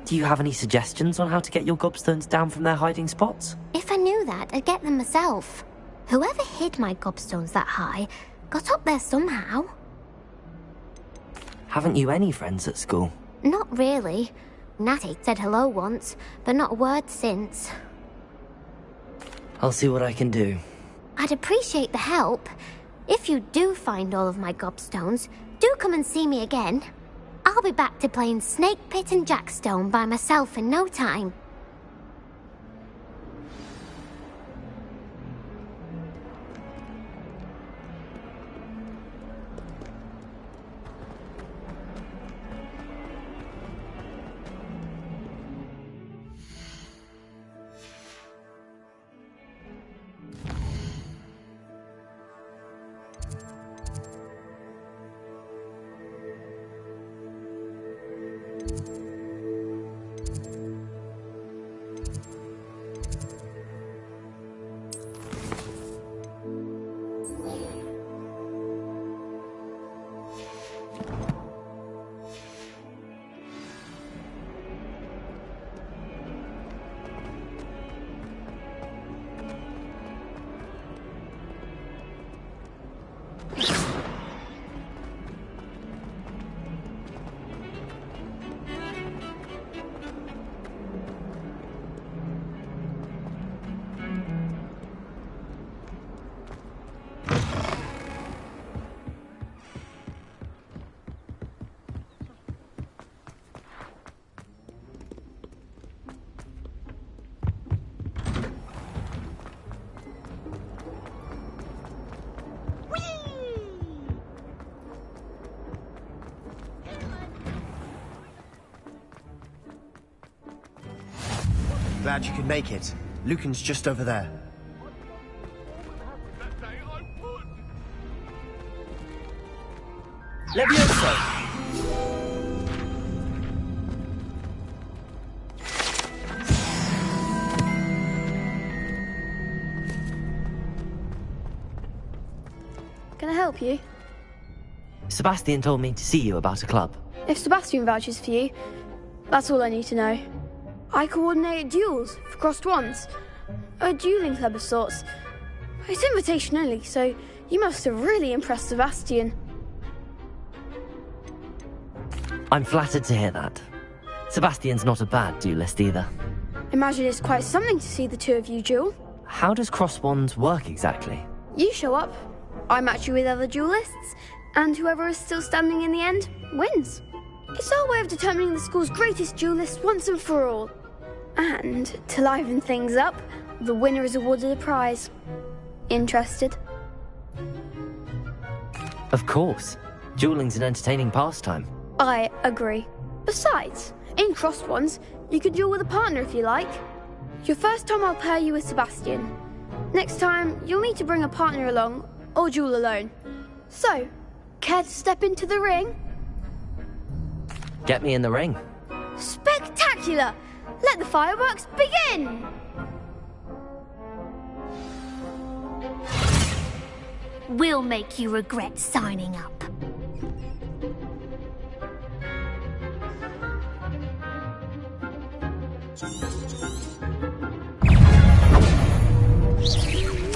Do you have any suggestions on how to get your gobstones down from their hiding spots? If I knew that, I'd get them myself. Whoever hid my gobstones that high got up there somehow. Haven't you any friends at school? Not really. Natty said hello once, but not a word since. I'll see what I can do. I'd appreciate the help. If you do find all of my gobstones, do come and see me again. I'll be back to playing Snake Pit and Jackstone by myself in no time. Glad you could make it. Lucan's just over there. Levioso! Can I help you? Sebastian told me to see you about a club. If Sebastian vouches for you, that's all I need to know. I coordinate duels for crossed wands. A dueling club of sorts. It's invitation only, so you must have really impressed Sebastian. I'm flattered to hear that. Sebastian's not a bad duelist either. Imagine it's quite something to see the two of you duel. How does cross wands work exactly? You show up, I match you with other duelists, and whoever is still standing in the end wins. It's our way of determining the school's greatest duelist once and for all. And to liven things up, the winner is awarded a prize. Interested? Of course. Dueling's an entertaining pastime. I agree. Besides, in crossed ones, you can duel with a partner if you like. Your first time I'll pair you with Sebastian. Next time, you'll need to bring a partner along, or duel alone. So, care to step into the ring? Get me in the ring. Spectacular! Let the fireworks begin! We'll make you regret signing up.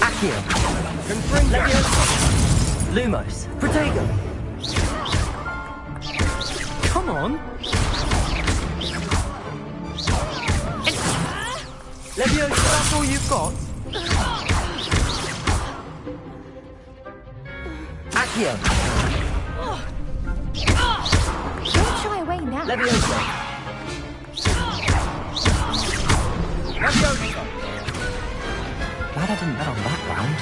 Accio! Leviosa! Lumos! Protego! Come on! Leviosa, that's all you've got? Accio! Don't shy away now. Leviosa! Leviosa! Glad I didn't bet on that round.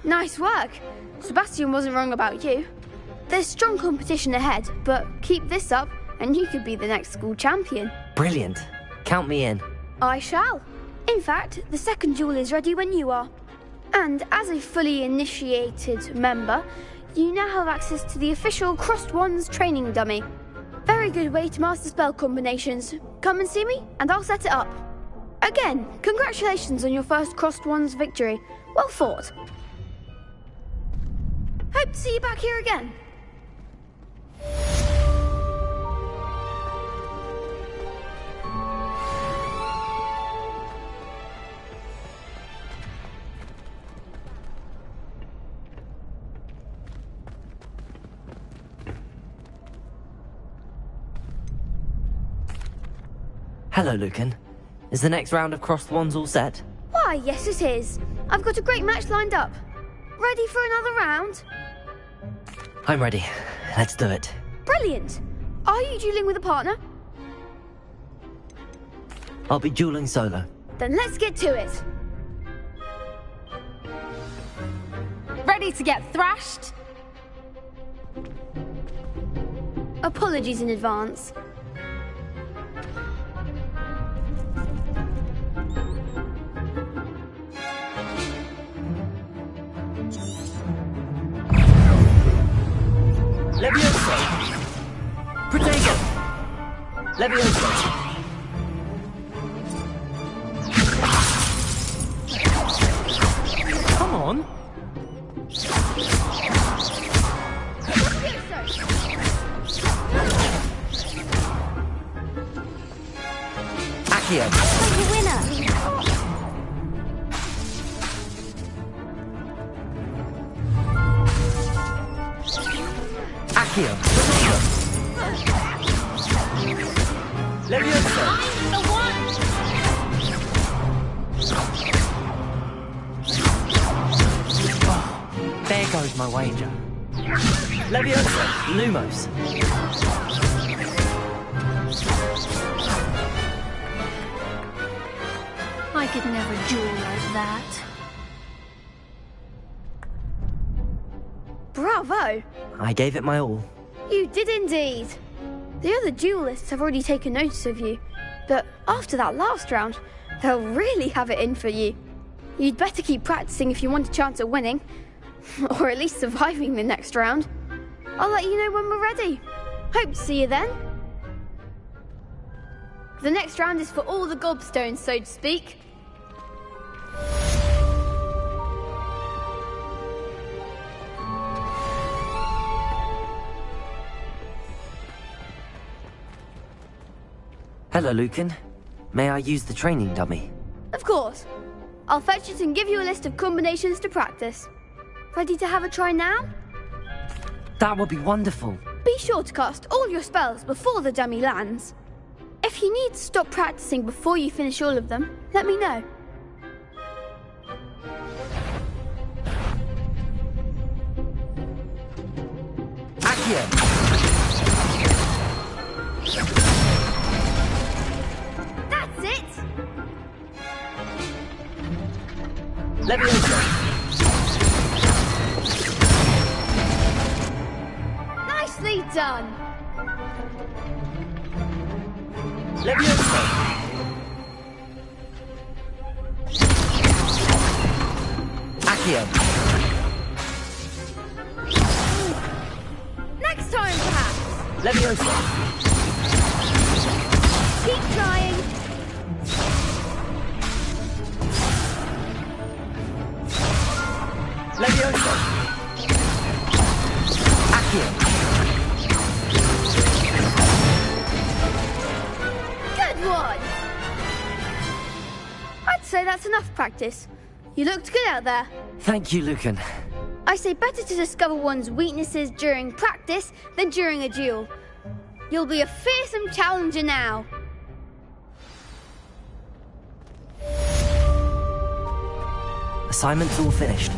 Nice work. Sebastian wasn't wrong about you. There's strong competition ahead, but keep this up and you could be the next school champion. Brilliant. Count me in. I shall. In fact, the second duel is ready when you are. And as a fully initiated member, you now have access to the official Crossed Wands training dummy. Very good way to master spell combinations. Come and see me, and I'll set it up. Again, congratulations on your first Crossed Wands victory. Well fought. Hope to see you back here again. Hello, Lucan. Is the next round of crossed wands all set? Why, yes it is. I've got a great match lined up. Ready for another round? I'm ready. Let's do it. Brilliant. Are you dueling with a partner? I'll be dueling solo. Then let's get to it. Ready to get thrashed? Apologies in advance. Levioso! Protego! Levioso! Come on! Accio! Like a winner. Accio! Levioso! I'm the one! There goes my wager. Levioso! Lumos! I could never duel like that. Bravo! I gave it my all. You did indeed. The other duelists have already taken notice of you, but after that last round, they'll really have it in for you. You'd better keep practicing if you want a chance at winning, or at least surviving the next round. I'll let you know when we're ready. Hope to see you then. The next round is for all the gobstones, so to speak. Hello, Lucan. May I use the training dummy? Of course. I'll fetch it and give you a list of combinations to practice. Ready to have a try now? That would be wonderful. Be sure to cast all your spells before the dummy lands. If you need to stop practicing before you finish all of them, let me know. Accio! That's it! Levioso! Nicely done! Levioso! Accio! Next time, perhaps! Levioso! Keep trying! Levioso! Accio! Good one! I'd say that's enough practice. You looked good out there. Thank you, Lucan. I say better to discover one's weaknesses during practice than during a duel. You'll be a fearsome challenger now. Assignment's all finished.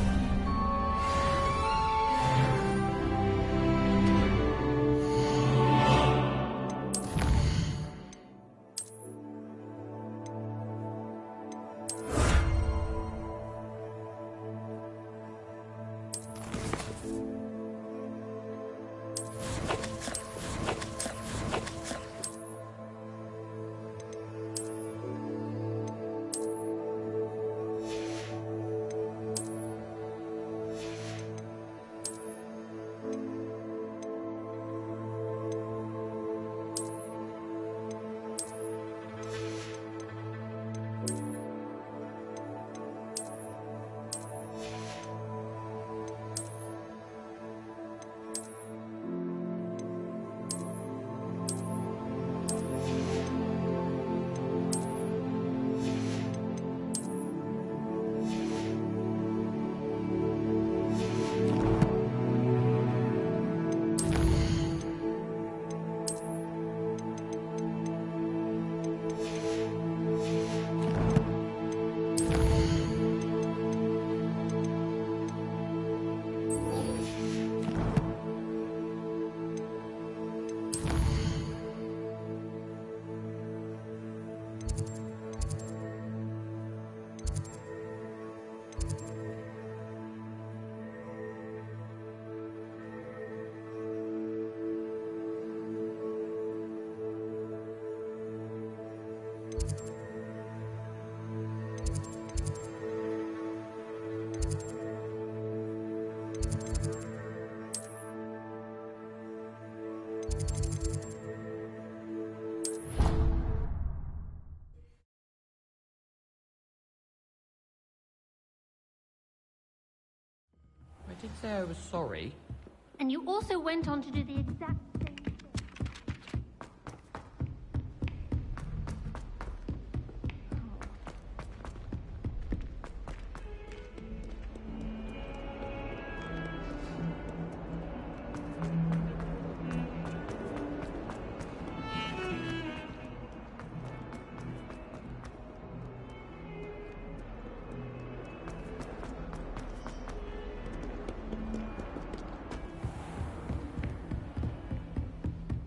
I did say I was sorry. And you also went on to do the exact same thing.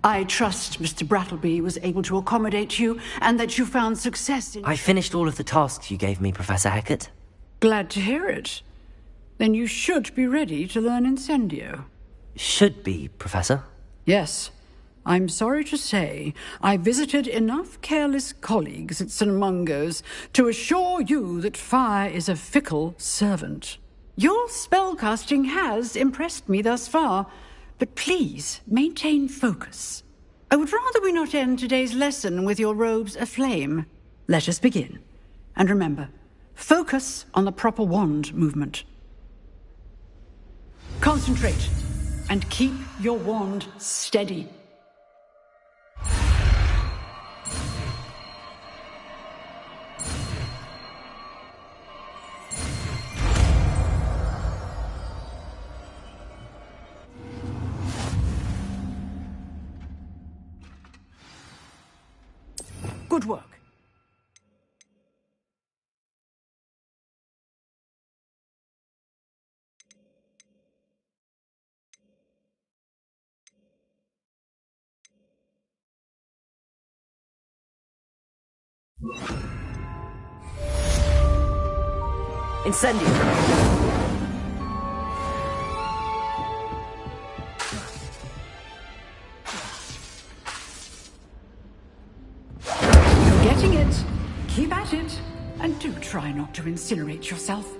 I trust Mr. Brattleby was able to accommodate you, and that you found success in... I finished all of the tasks you gave me, Professor Hecat. Glad to hear it. Then you should be ready to learn Incendio. Should be, Professor. Yes. I'm sorry to say, I visited enough careless colleagues at St. Mungo's to assure you that fire is a fickle servant. Your spellcasting has impressed me thus far, but please maintain focus. I would rather we not end today's lesson with your robes aflame. Let us begin. And remember, focus on the proper wand movement. Concentrate, and keep your wand steady. Good work. Incendio! Getting it. Keep at it. And do try not to incinerate yourself.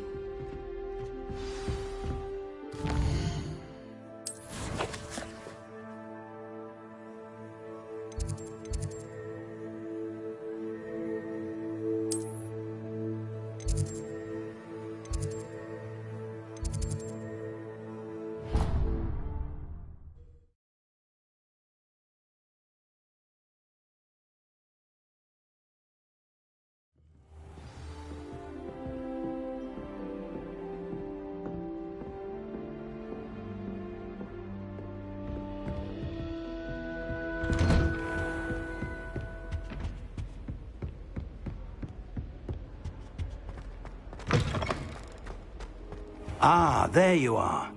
Ah, there you are.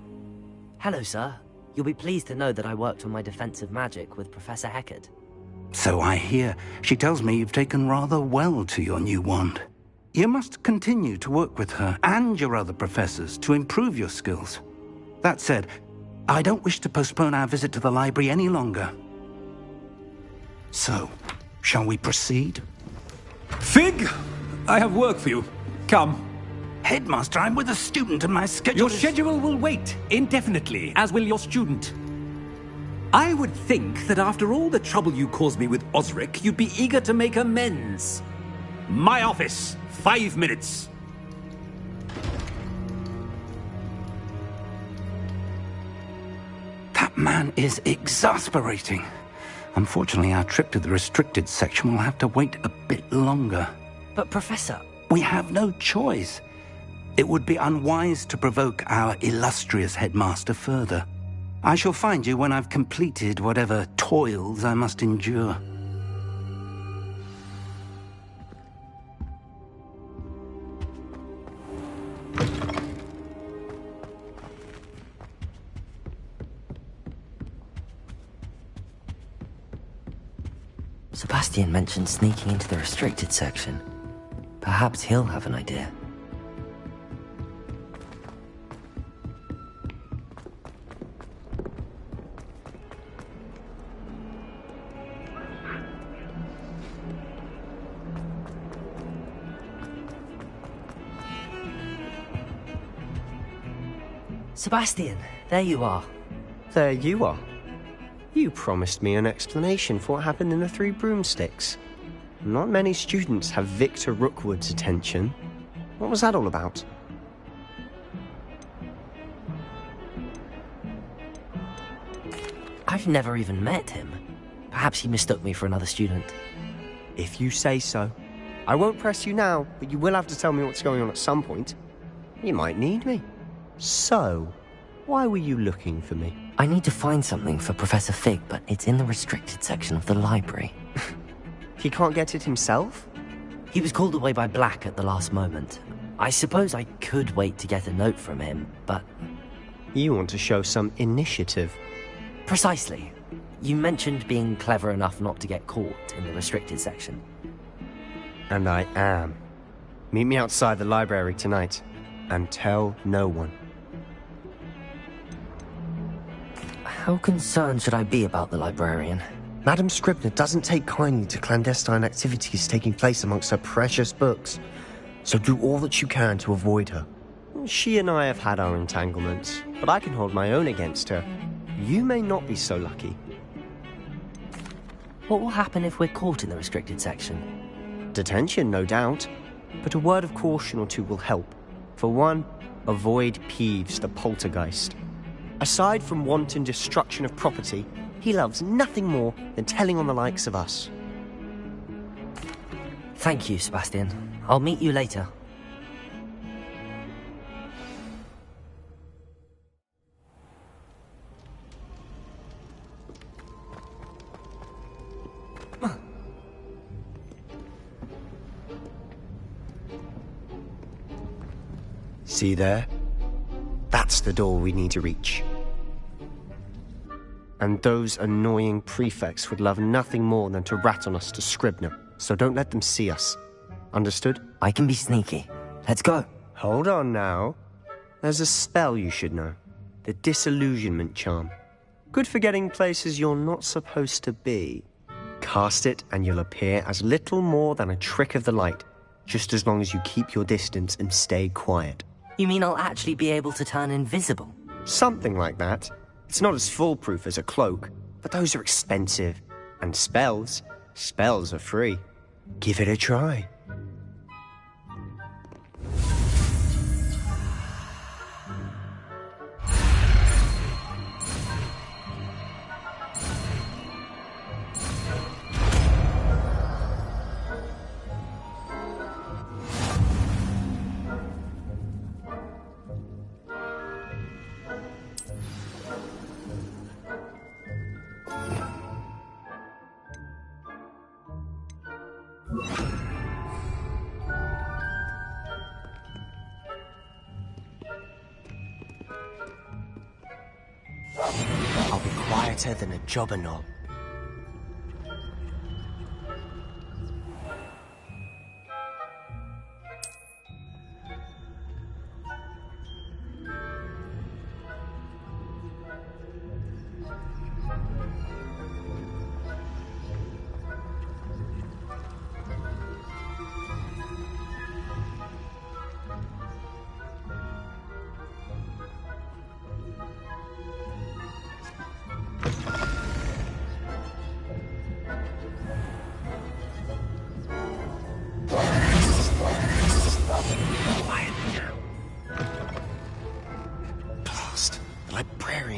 Hello, sir. You'll be pleased to know that I worked on my defensive magic with Professor Hecat. So I hear. She tells me you've taken rather well to your new wand. You must continue to work with her and your other professors to improve your skills. That said, I don't wish to postpone our visit to the library any longer. So, shall we proceed? Fig! I have work for you. Come. Headmaster, I'm with a student and my schedule Your schedule will wait indefinitely, as will your student. I would think that after all the trouble you caused me with Osric, you'd be eager to make amends. My office, 5 minutes. That man is exasperating. Unfortunately, our trip to the restricted section will have to wait a bit longer. But, Professor... We have no choice. It would be unwise to provoke our illustrious headmaster further. I shall find you when I've completed whatever toils I must endure. Sebastian mentioned sneaking into the restricted section. Perhaps he'll have an idea. Sebastian, there you are. There you are. You promised me an explanation for what happened in the Three Broomsticks. Not many students have Victor Rookwood's attention. What was that all about? I've never even met him. Perhaps he mistook me for another student. If you say so. I won't press you now, but you will have to tell me what's going on at some point. You might need me. So, why were you looking for me? I need to find something for Professor Fig, but it's in the restricted section of the library. He can't get it himself? He was called away by Black at the last moment. I suppose I could wait to get a note from him, but... You want to show some initiative. Precisely. You mentioned being clever enough not to get caught in the restricted section. And I am. Meet me outside the library tonight, and tell no one. How concerned should I be about the librarian? Madam Scribner doesn't take kindly to clandestine activities taking place amongst her precious books, so do all that you can to avoid her. She and I have had our entanglements, but I can hold my own against her. You may not be so lucky. What will happen if we're caught in the restricted section? Detention, no doubt, but a word of caution or two will help. For one, avoid Peeves, the poltergeist. Aside from wanton destruction of property, he loves nothing more than telling on the likes of us. Thank you, Sebastian. I'll meet you later. See there? That's the door we need to reach. And those annoying prefects would love nothing more than to rat on us to Scribner, so don't let them see us. Understood? I can be sneaky. Let's go. Hold on now. There's a spell you should know. The Disillusionment Charm. Good for getting places you're not supposed to be. Cast it and you'll appear as little more than a trick of the light, just as long as you keep your distance and stay quiet. You mean I'll actually be able to turn invisible? Something like that. It's not as foolproof as a cloak, but those are expensive. And spells are free. Give it a try. I'll be quieter than a jobberknoll.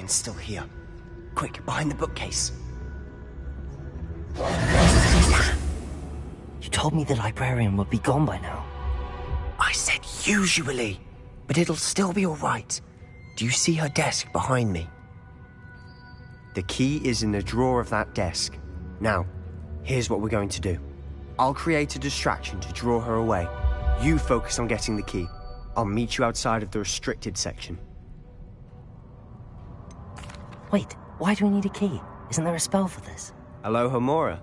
Still here. Quick, behind the bookcase. You told me the librarian would be gone by now. I said usually, but it'll still be all right. Do you see her desk behind me? The key is in the drawer of that desk. Now, here's what we're going to do. I'll create a distraction to draw her away. You focus on getting the key. I'll meet you outside of the restricted section. Wait, why do we need a key? Isn't there a spell for this? Alohomora.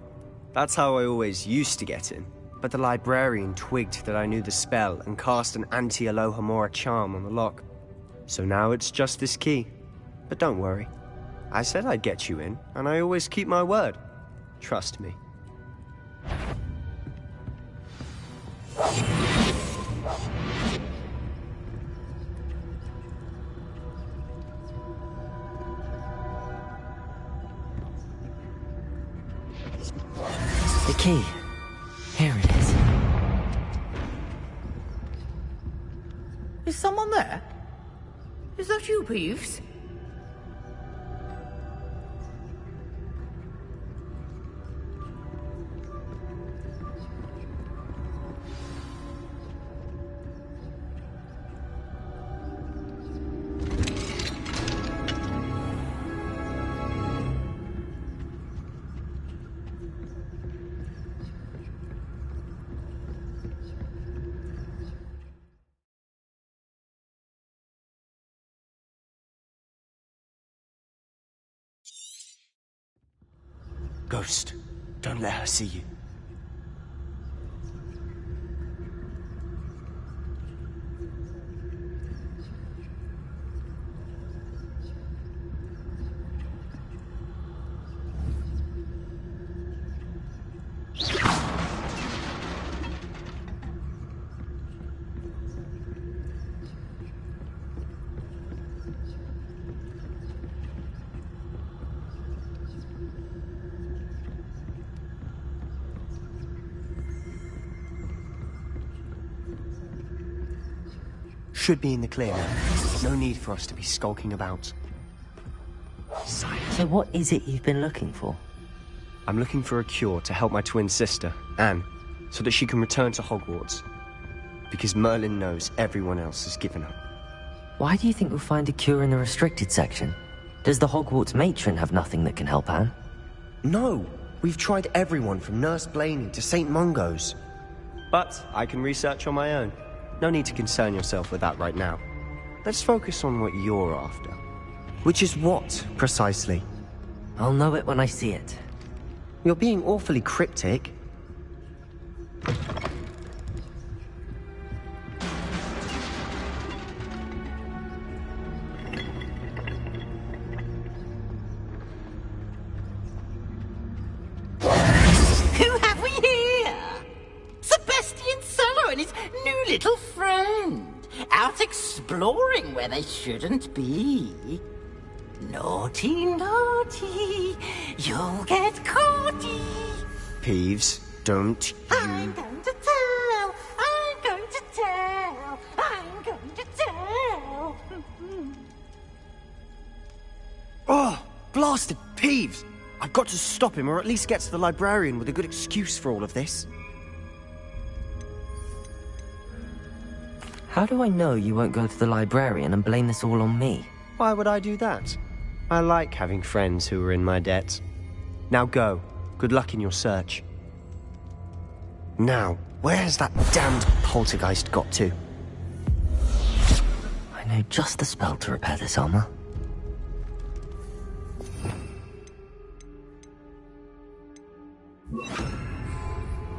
That's how I always used to get in. But the librarian twigged that I knew the spell and cast an anti-Alohomora charm on the lock. So now it's just this key. But don't worry. I said I'd get you in, and I always keep my word. Trust me. The key. Here it is. Is someone there? Is that you, Peeves? Ghost, don't let her see you. Should be in the clear now. No need for us to be skulking about. So what is it you've been looking for? I'm looking for a cure to help my twin sister, Anne, so that she can return to Hogwarts. Because Merlin knows everyone else has given up. Why do you think we'll find a cure in the restricted section? Does the Hogwarts matron have nothing that can help Anne? No! We've tried everyone from Nurse Blaney to St. Mungo's. But I can research on my own. No need to concern yourself with that right now. Let's focus on what you're after. Which is what, precisely? I'll know it when I see it. You're being awfully cryptic. Who have we here? Sebastian Cello and his new little friend. Out exploring where they shouldn't be. Naughty, naughty. You'll get caughty. Peeves, don't you... I'm going to tell. I'm going to tell. I'm going to tell. Oh, blasted Peeves! I've got to stop him, or at least get to the librarian with a good excuse for all of this. How do I know you won't go to the librarian and blame this all on me? Why would I do that? I like having friends who are in my debt. Now go. Good luck in your search. Now, where has that damned poltergeist got to? I know just the spell to repair this armor.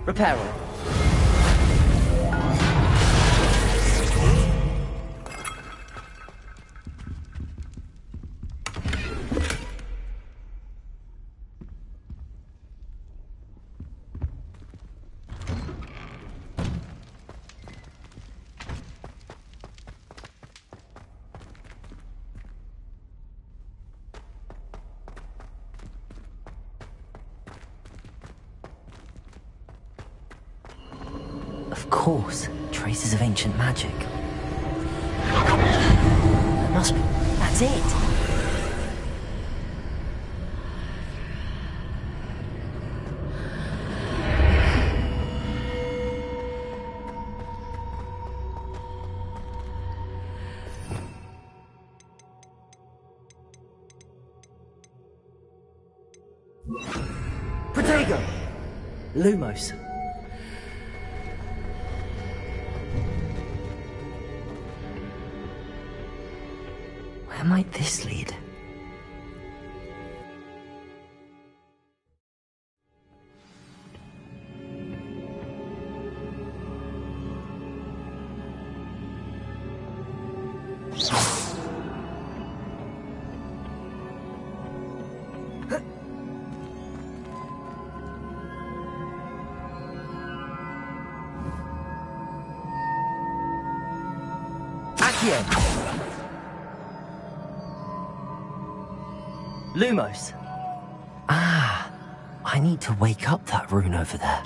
Repair all. Of course, traces of ancient magic. That must be... That's it! Protego! Lumos. Where might this lead? Accio! Lumos. Ah, I I need to wake up that rune over there.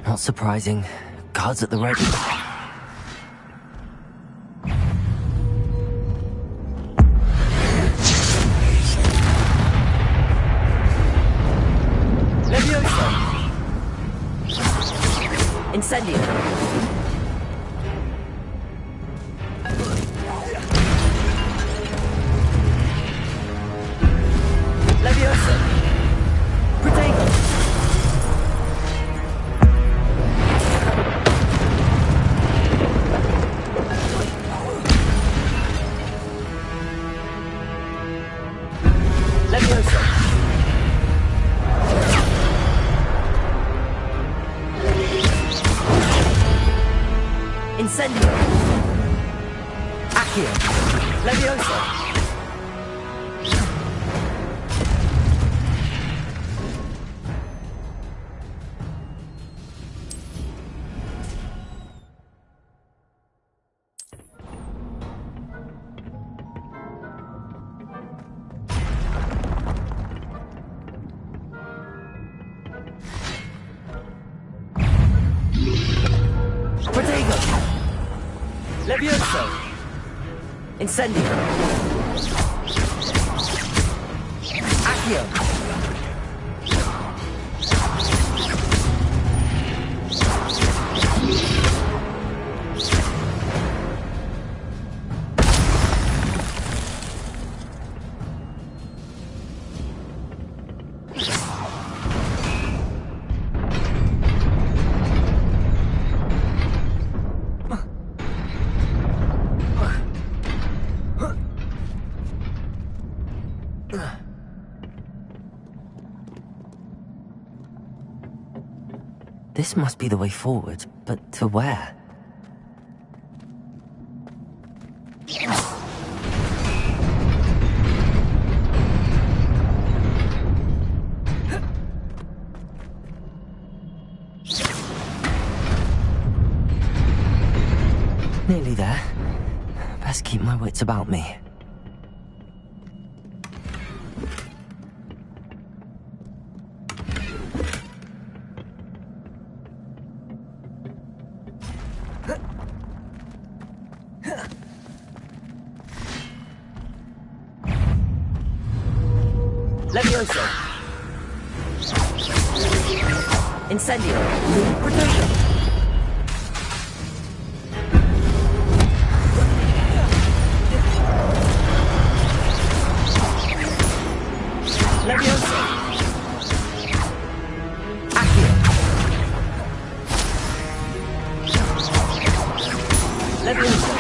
Not surprising. Guards at the ready. Levioso! Incendio! Levioso! Protego! Incendio! Accio! Levioso! Protego! Levioso! Incendio! Accio! This must be the way forward, but to where? Nearly there. Best keep my wits about me. Levioso! Incendio! Protego! Levioso! Accio! Levioso!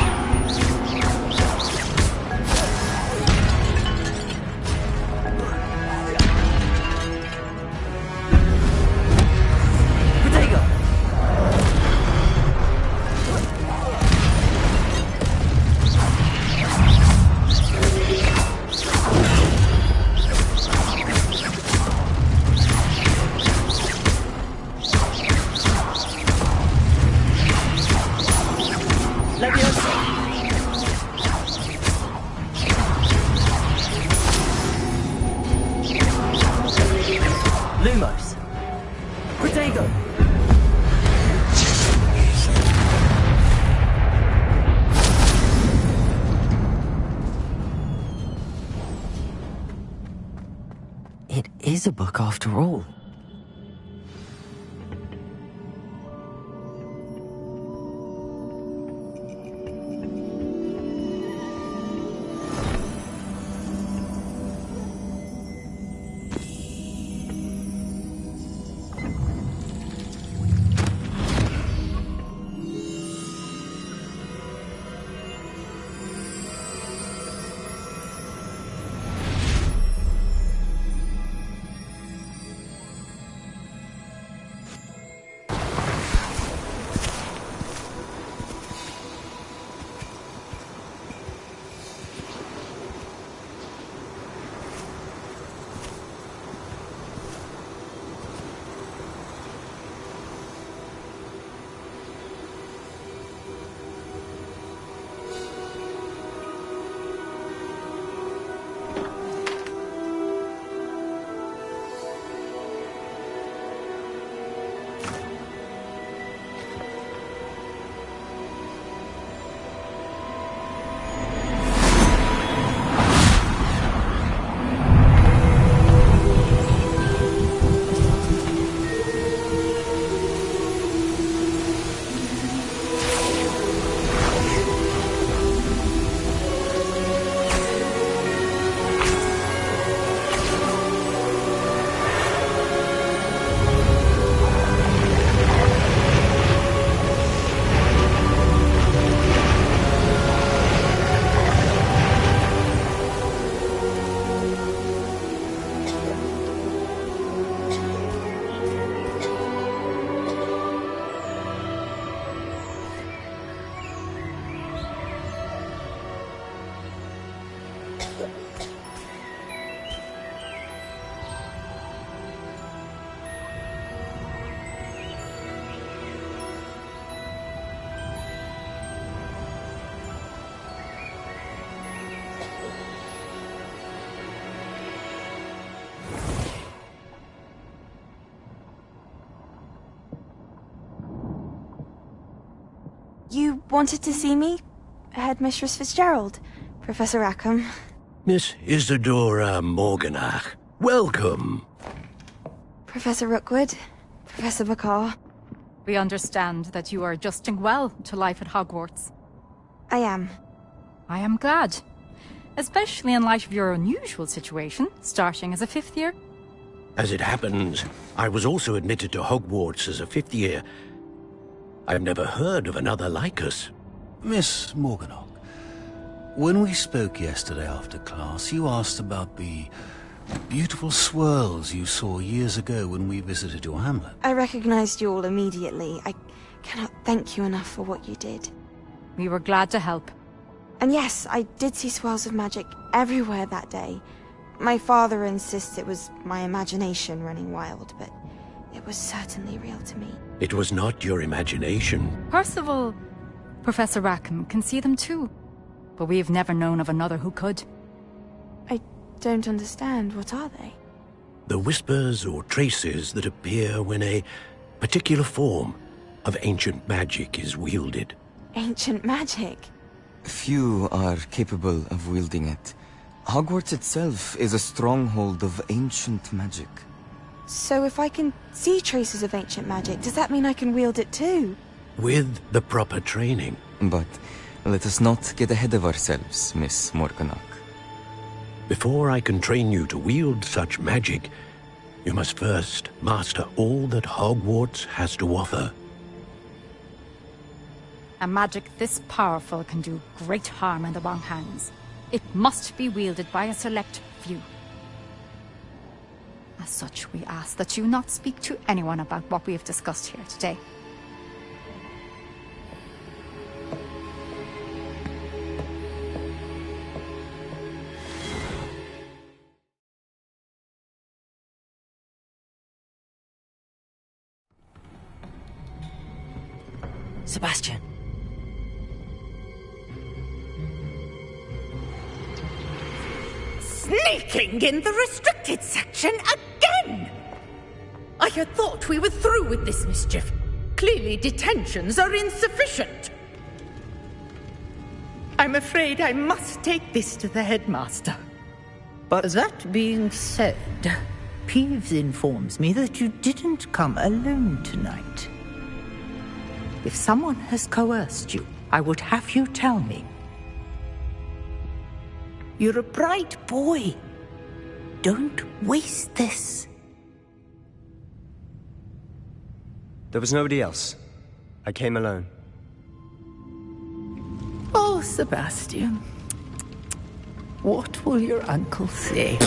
Lumos! Protego! It is a book after all. You wanted to see me? Headmistress Fitzgerald, Professor Rackham. Miss Isadora Morganach, welcome. Professor Rookwood, Professor Bakar. We understand that you are adjusting well to life at Hogwarts. I am. I am glad. Especially in light of your unusual situation, starting as a 5th year. As it happens, I was also admitted to Hogwarts as a 5th year. I've never heard of another like us. Miss Morganach, when we spoke yesterday after class, you asked about the beautiful swirls you saw years ago when we visited your hamlet. I recognized you all immediately. I cannot thank you enough for what you did. We were glad to help. And yes, I did see swirls of magic everywhere that day. My father insists it was my imagination running wild, but it was certainly real to me. It was not your imagination. Percival, Professor Rackham can see them too. But we have never known of another who could. I don't understand. What are they? The whispers or traces that appear when a particular form of ancient magic is wielded. Ancient magic? Few are capable of wielding it. Hogwarts itself is a stronghold of ancient magic. So if I can see traces of ancient magic, does that mean I can wield it too? With the proper training. But let us not get ahead of ourselves, Miss Morganach. Before I can train you to wield such magic, you must first master all that Hogwarts has to offer. A magic this powerful can do great harm in the wrong hands. It must be wielded by a select few. As such, we ask that you not speak to anyone about what we have discussed here today. Sebastian. Sneaking in the restricted section again! I had thought we were through with this mischief. Clearly detentions are insufficient. I'm afraid I must take this to the headmaster. But that being said, Peeves informs me that you didn't come alone tonight. If someone has coerced you, I would have you tell me. You're a bright boy. Don't waste this. There was nobody else. I came alone. Oh, Sebastian. What will your uncle say?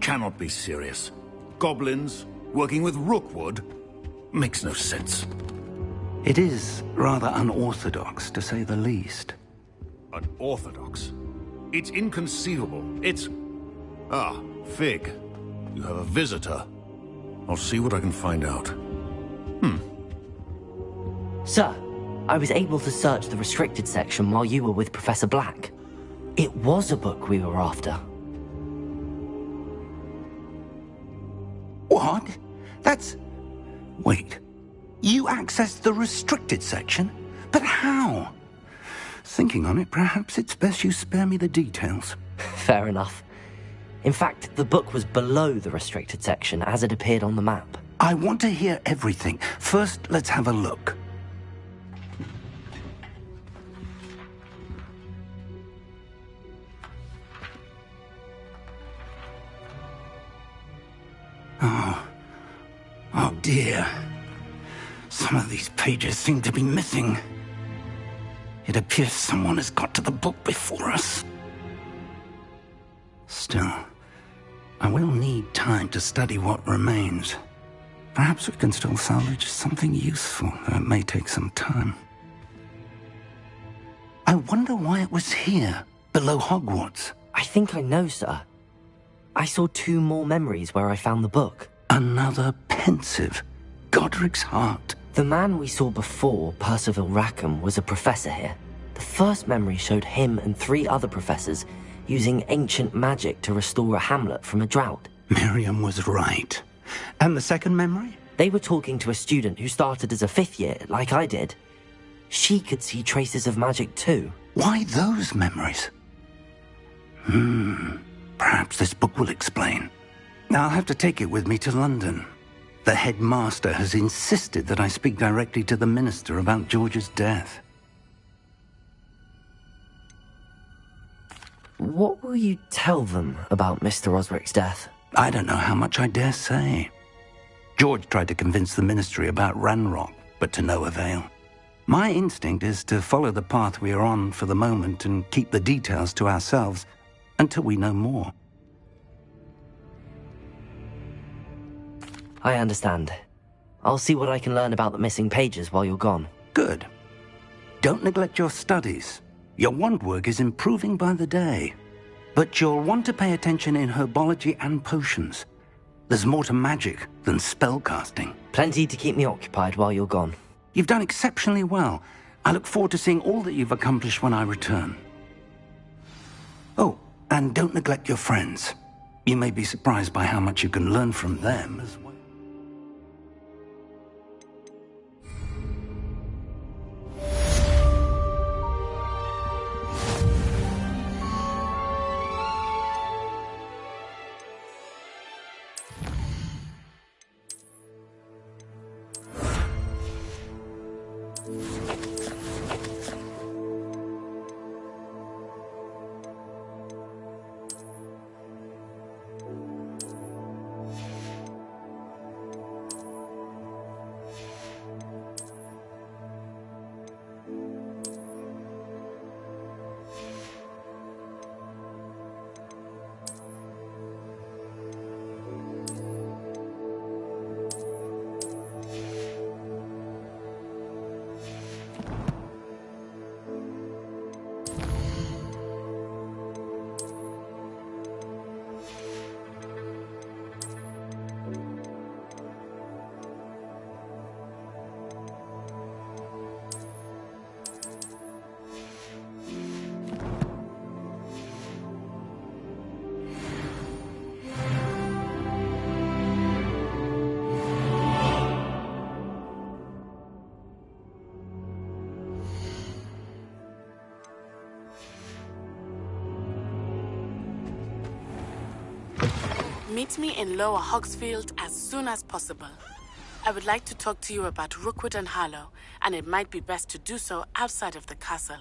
cannot be serious. Goblins working with Rookwood makes no sense. It is rather unorthodox, to say the least. Unorthodox? It's inconceivable. It's... Ah, Fig. You have a visitor. I'll see what I can find out. Sir, I was able to search the restricted section while you were with Professor Black. It was a book we were after. What? That's... Wait. You accessed the restricted section? But how? Thinking on it, perhaps it's best you spare me the details. Fair enough. In fact, the book was below the restricted section as it appeared on the map. I want to hear everything. First, let's have a look. Oh dear. Some of these pages seem to be missing. It appears someone has got to the book before us. Still, I will need time to study what remains. Perhaps we can still salvage something useful, though it may take some time. I wonder why it was here, below Hogwarts. I think I know, sir. I saw 2 more memories where I found the book. Another pensive. Godric's heart. The man we saw before, Percival Rackham, was a professor here. The first memory showed him and 3 other professors using ancient magic to restore a hamlet from a drought. Miriam was right. And the second memory? They were talking to a student who started as a 5th year, like I did. She could see traces of magic too. Why those memories? Perhaps this book will explain. I'll have to take it with me to London. The headmaster has insisted that I speak directly to the minister about George's death. What will you tell them about Mr. Osric's death? I don't know how much I dare say. George tried to convince the ministry about Ranrock, but to no avail. My instinct is to follow the path we are on for the moment and keep the details to ourselves until we know more. I understand. I'll see what I can learn about the missing pages while you're gone. Good. Don't neglect your studies. Your wand work is improving by the day. But you'll want to pay attention in herbology and potions. There's more to magic than spellcasting. Plenty to keep me occupied while you're gone. You've done exceptionally well. I look forward to seeing all that you've accomplished when I return. Oh, and don't neglect your friends. You may be surprised by how much you can learn from them as well. Meet me in Lower Hogsfield as soon as possible. I would like to talk to you about Rookwood and Harlow, and it might be best to do so outside of the castle.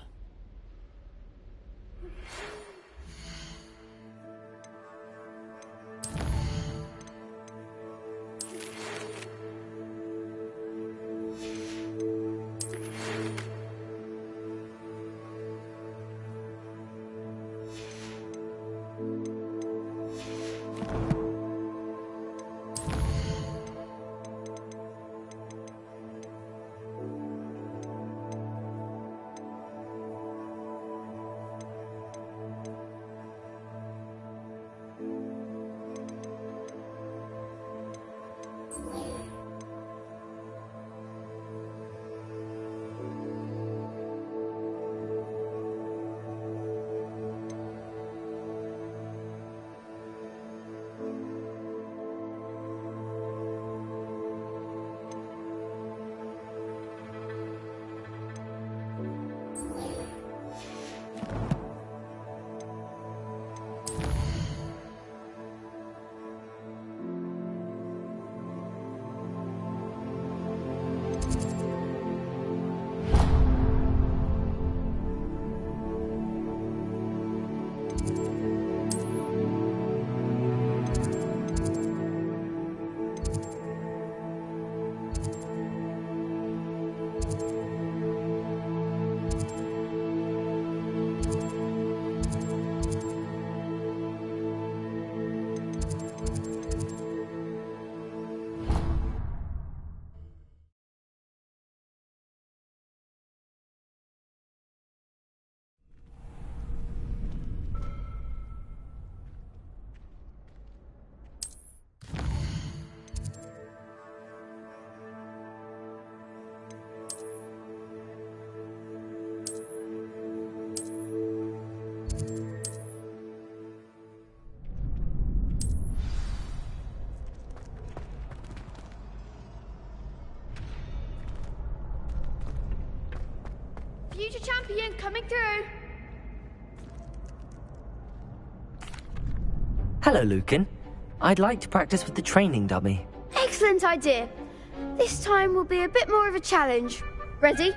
Future champion coming through. Hello, Lucan. I'd like to practice with the training dummy. Excellent idea. This time will be a bit more of a challenge. Ready?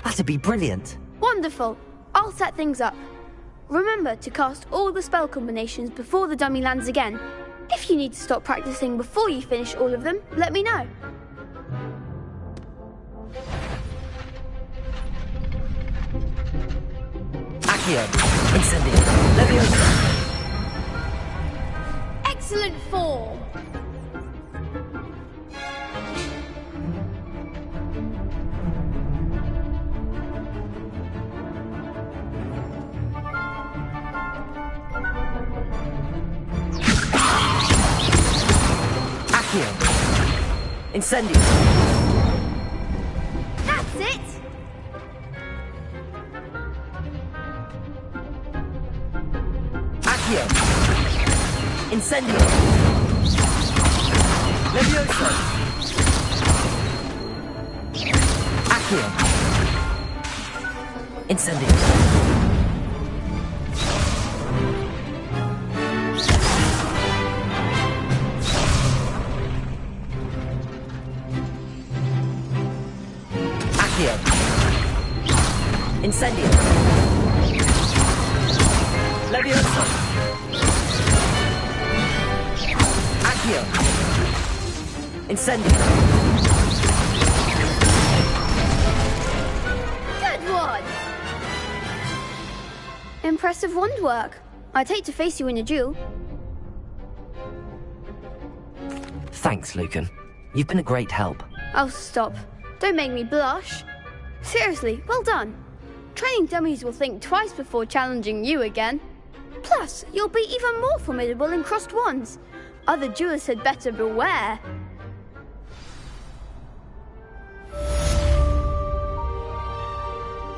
That'd be brilliant. Wonderful. I'll set things up. Remember to cast all the spell combinations before the dummy lands again. If you need to stop practicing before you finish all of them, let me know. Accio, Incendio, Leviosa. Excellent form. Accio, Incendio. That's it. Accio, Incendio. Leviosa. Accio, Incendio. Accio, Incendio. Leviosa. Accio, Incendio. Good one. Impressive wand work. I'd hate to face you in a duel. Thanks, Lucan. You've been a great help. Oh, stop. Don't make me blush. Seriously, well done. Training dummies will think twice before challenging you again. Plus, you'll be even more formidable in crossed wands. Other duelists had better beware.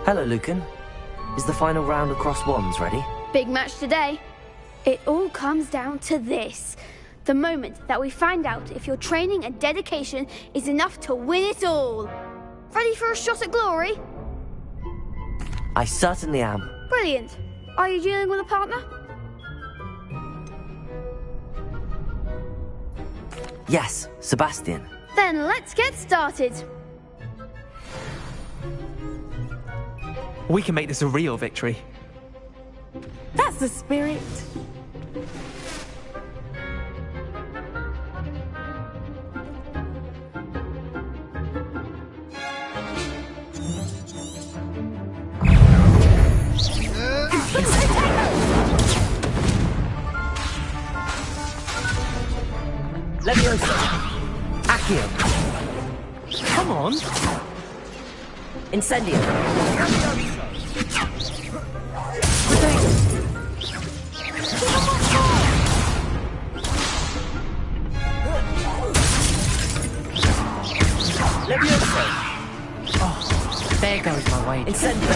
Hello, Lucan. Is the final round of cross wands ready? Big match today. It all comes down to this. The moment that we find out if your training and dedication is enough to win it all. Ready for a shot at glory? I certainly am. Brilliant. Are you dealing with a partner? Yes, Sebastian. Then let's get started. We can make this a real victory. That's the spirit. Leviosa. Accio. Come on. Incendio. Leviosa. Oh, there goes my way. Incendio.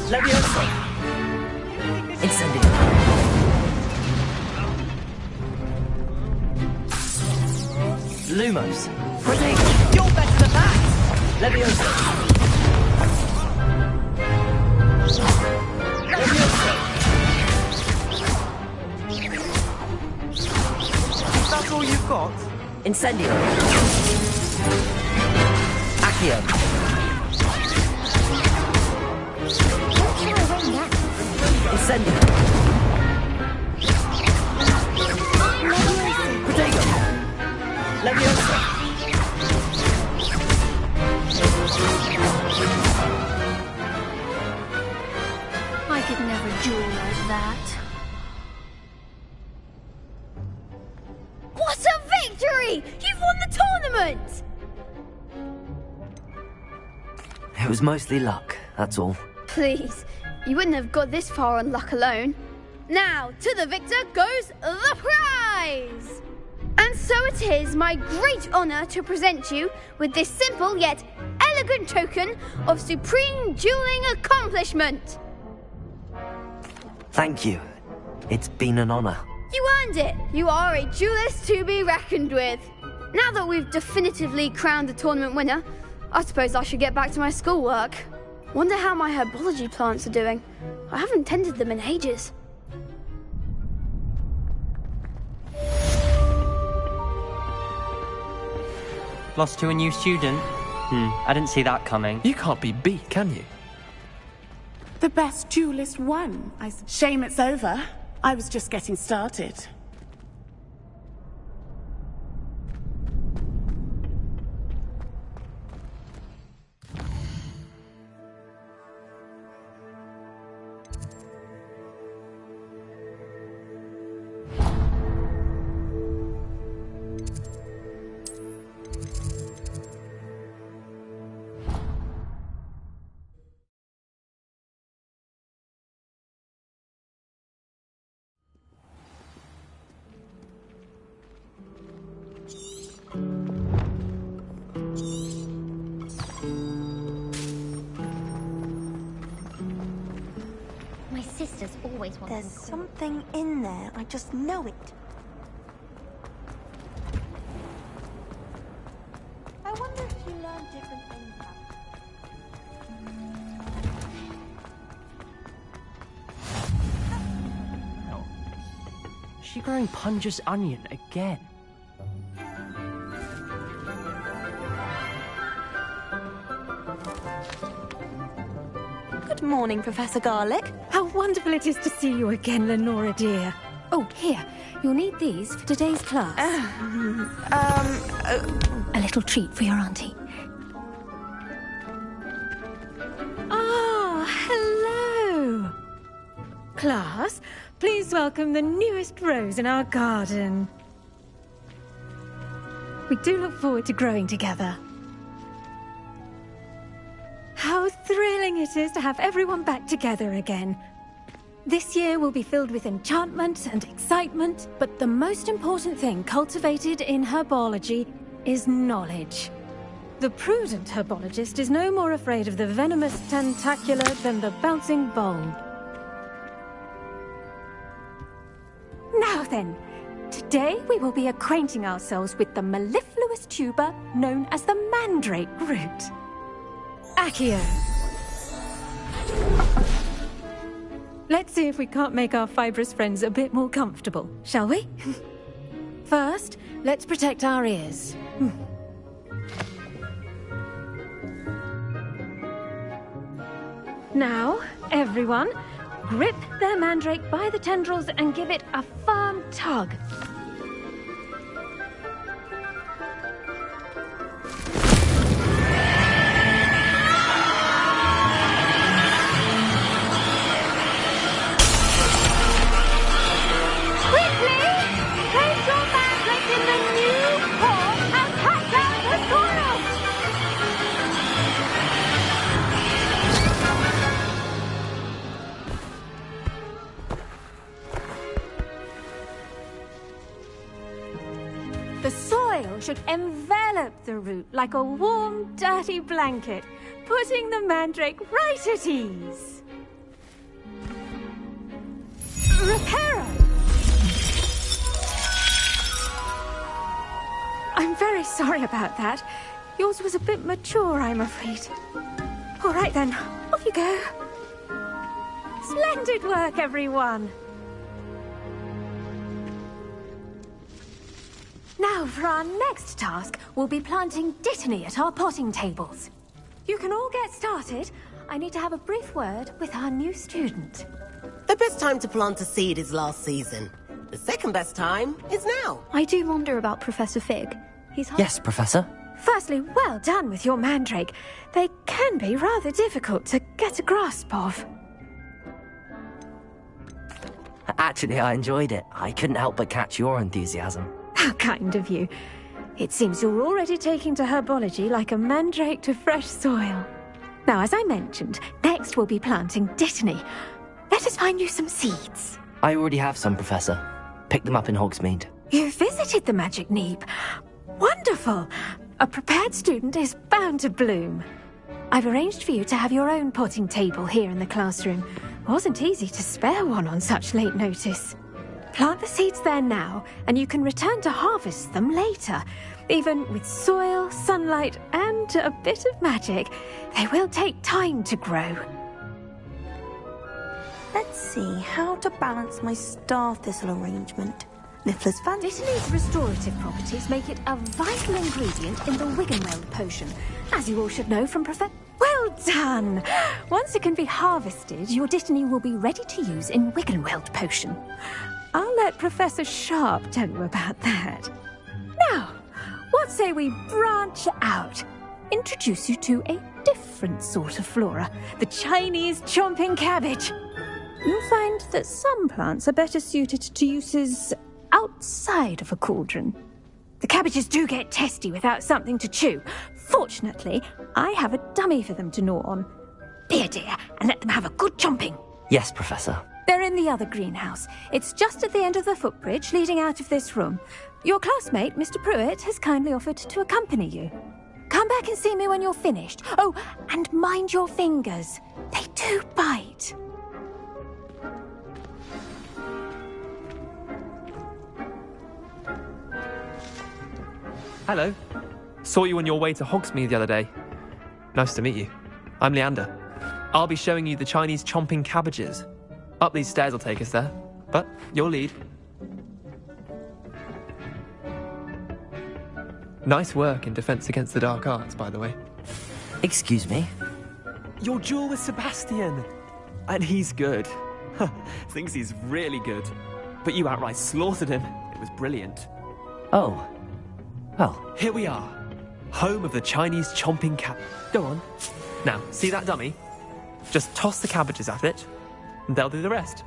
Leviosa. Incendio. Lumos. Protego. You're better than that. Leviosa. Leviosa. That's all you've got? Incendio. Accio. Incendio. Protego. Leviosa. I could never duel like that. What a victory! You've won the tournament! It was mostly luck, that's all. Please, you wouldn't have got this far on luck alone. Now, to the victor goes the prize! And so it is my great honour to present you with this simple yet elegant token of supreme dueling accomplishment. Thank you. It's been an honor. You earned it! You are a duelist to be reckoned with. Now that we've definitively crowned the tournament winner, I suppose I should get back to my schoolwork. Wonder how my herbology plants are doing. I haven't tended them in ages. Lost to a new student? I didn't see that coming. You can't be beat, can you? The best duelist won. Shame it's over. I was just getting started. My sister's always wanted. There's something in there. I just know it. I wonder if you learn different things about Is she growing Punja's onion again? Good morning, Professor Garlic. How wonderful it is to see you again, Lenora dear. Oh, here. You'll need these for today's class. A little treat for your auntie. Ah, hello. Class, please welcome the newest rose in our garden. We do look forward to growing together. How thrilling it is to have everyone back together again. This year will be filled with enchantment and excitement, but the most important thing cultivated in herbology is knowledge. The prudent herbologist is no more afraid of the venomous tentacula than the bouncing bulb. Now then, today we will be acquainting ourselves with the mellifluous tuber known as the mandrake root. Accio. Let's see if we can't make our fibrous friends a bit more comfortable, shall we? First, let's protect our ears. Now, everyone, grip their mandrake by the tendrils and give it a firm tug. The soil should envelop the root like a warm, dirty blanket, putting the mandrake right at ease. Reparo! I'm very sorry about that. Yours was a bit mature, I'm afraid. All right then, off you go. Splendid work, everyone. Now, for our next task, we'll be planting dittany at our potting tables. You can all get started. I need to have a brief word with our new student. The best time to plant a seed is last season. The second best time is now. I do wonder about Professor Fig. He's Yes, Professor. Firstly, well done with your mandrake. They can be rather difficult to get a grasp of. Actually, I enjoyed it. I couldn't help but catch your enthusiasm. How kind of you. It seems you're already taking to herbology like a mandrake to fresh soil. Now, as I mentioned, next we'll be planting dittany. Let us find you some seeds. I already have some, Professor. Picked them up in Hogsmeade. You visited the Magic Neep. Wonderful! A prepared student is bound to bloom. I've arranged for you to have your own potting table here in the classroom. Wasn't easy to spare one on such late notice. Plant the seeds there now, and you can return to harvest them later. Even with soil, sunlight, and a bit of magic, they will take time to grow. Let's see how to balance my star thistle arrangement. Niffler's fan. Dittany's restorative properties make it a vital ingredient in the Wiggenweld potion, as you all should know from Well done! Once it can be harvested, your Dittany will be ready to use in Wiggenweld potion. I'll let Professor Sharp tell you about that. Now, what say we branch out? Introduce you to a different sort of flora, the Chinese chomping cabbage. You'll find that some plants are better suited to uses outside of a cauldron. The cabbages do get testy without something to chew. Fortunately, I have a dummy for them to gnaw on. Be a dear and let them have a good chomping. Yes, Professor. They're in the other greenhouse. It's just at the end of the footbridge leading out of this room. Your classmate, Mr. Pruitt, has kindly offered to accompany you. Come back and see me when you're finished. Oh, and mind your fingers. They do bite. Hello. Saw you on your way to Hogsmeade the other day. Nice to meet you. I'm Leander. I'll be showing you the Chinese chomping cabbages. Up these stairs will take us there, but your lead. Nice work in Defense Against the Dark Arts, by the way. Excuse me? Your duel with Sebastian! And he's good. Thinks he's really good. But you outright slaughtered him. It was brilliant. Oh. Well. Here we are. Home of the Chinese chomping cab. Go on. Now, see that dummy? Just toss the cabbages at it, and they'll do the rest.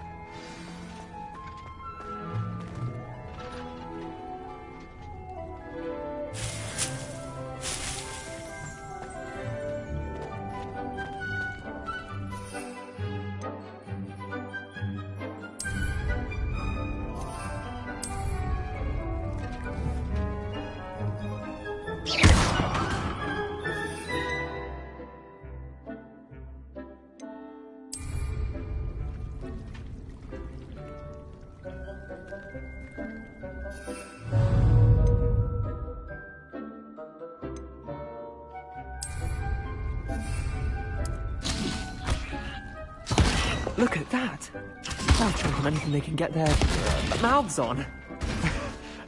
Look at that! They'll trunk on anything they can get their mouths on.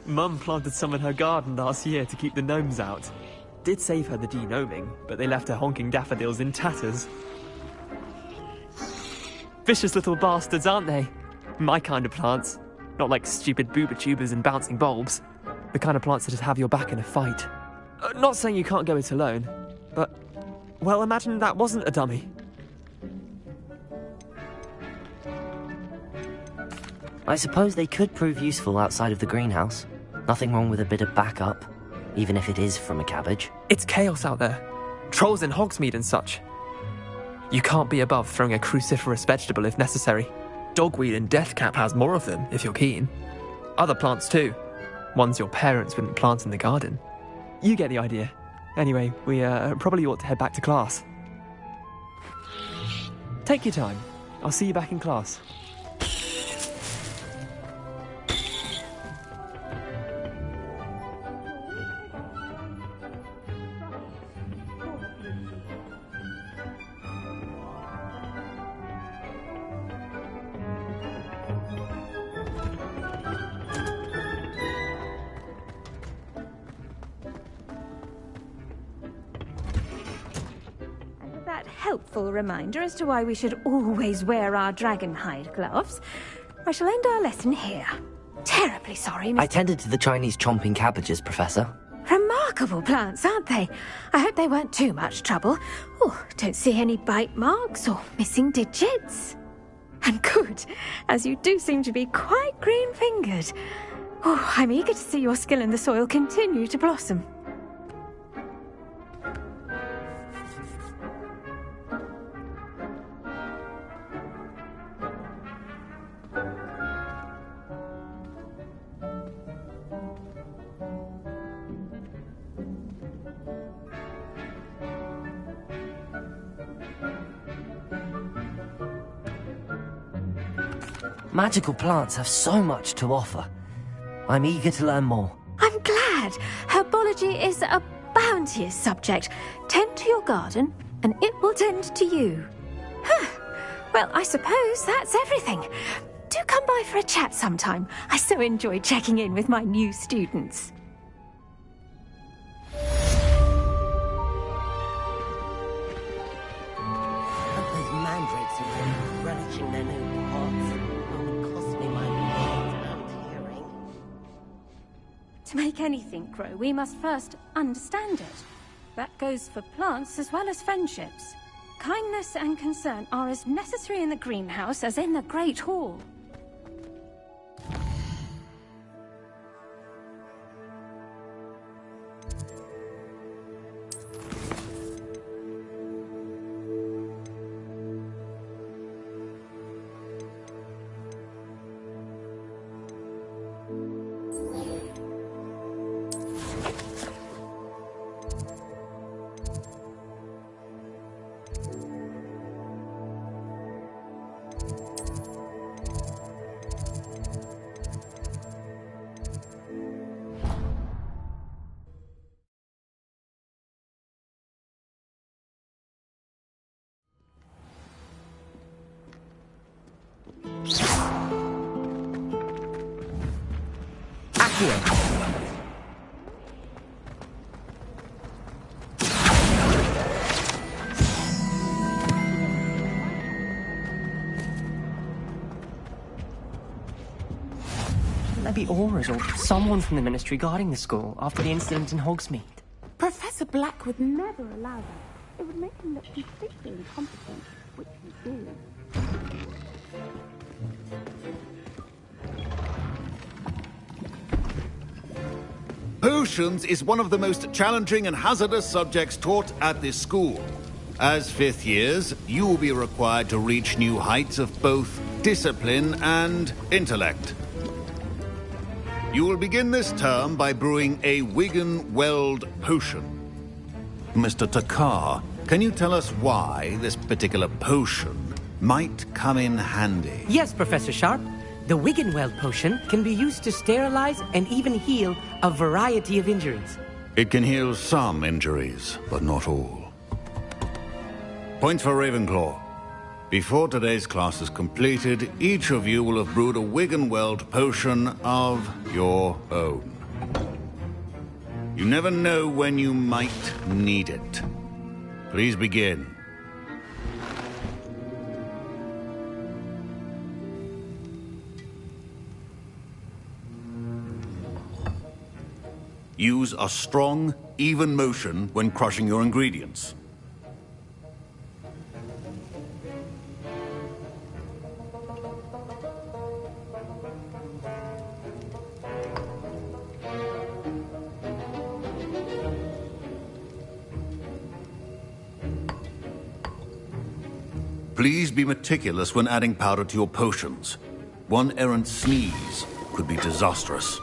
Mum planted some in her garden last year to keep the gnomes out. Did save her the de-gnoming, but they left her honking daffodils in tatters. Vicious little bastards, aren't they? My kind of plants. Not like stupid booba tubers and bouncing bulbs. The kind of plants that just have your back in a fight. Not saying you can't go it alone, but... well, imagine that wasn't a dummy. I suppose they could prove useful outside of the greenhouse. Nothing wrong with a bit of backup, even if it is from a cabbage. It's chaos out there. Trolls in Hogsmeade and such. You can't be above throwing a cruciferous vegetable if necessary. Dogweed and deathcap has more of them, if you're keen. Other plants too. Ones your parents wouldn't plant in the garden. You get the idea. Anyway, we probably ought to head back to class. Take your time. I'll see you back in class. Helpful reminder as to why we should always wear our dragonhide gloves. I shall end our lesson here. Terribly sorry, Mr. I tended to the Chinese chomping cabbages, Professor. Remarkable plants, aren't they? I hope they weren't too much trouble. Oh, don't see any bite marks or missing digits. And good, as you do seem to be quite green-fingered. Oh, I'm eager to see your skill in the soil continue to blossom. Magical plants have so much to offer. I'm eager to learn more. I'm glad. Herbology is a bounteous subject. Tend to your garden, and it will tend to you. Huh. Well, I suppose that's everything. Do come by for a chat sometime. I so enjoy checking in with my new students. Those mandrakes are really relishing their new pots. It would cost me my ears and hearing. To make anything grow, we must first understand it. That goes for plants as well as friendships. Kindness and concern are as necessary in the greenhouse as in the Great Hall. Maybe Aura's or someone from the Ministry guarding the school after the incident in Hogsmeade. Professor Black would never allow that. It would make him look completely incompetent, which he is. Potions is one of the most challenging and hazardous subjects taught at this school. As fifth years, you will be required to reach new heights of both discipline and intellect. You will begin this term by brewing a Wigan-Weld potion. Mr. Takar, can you tell us why this particular potion might come in handy? Yes, Professor Sharp. The Wigan-Weld potion can be used to sterilize and even heal a variety of injuries. It can heal some injuries, but not all. Point for Ravenclaw. Before today's class is completed, each of you will have brewed a Wigan-Weld potion of your own. You never know when you might need it. Please begin. Use a strong, even motion when crushing your ingredients. Please be meticulous when adding powder to your potions. One errant sneeze could be disastrous.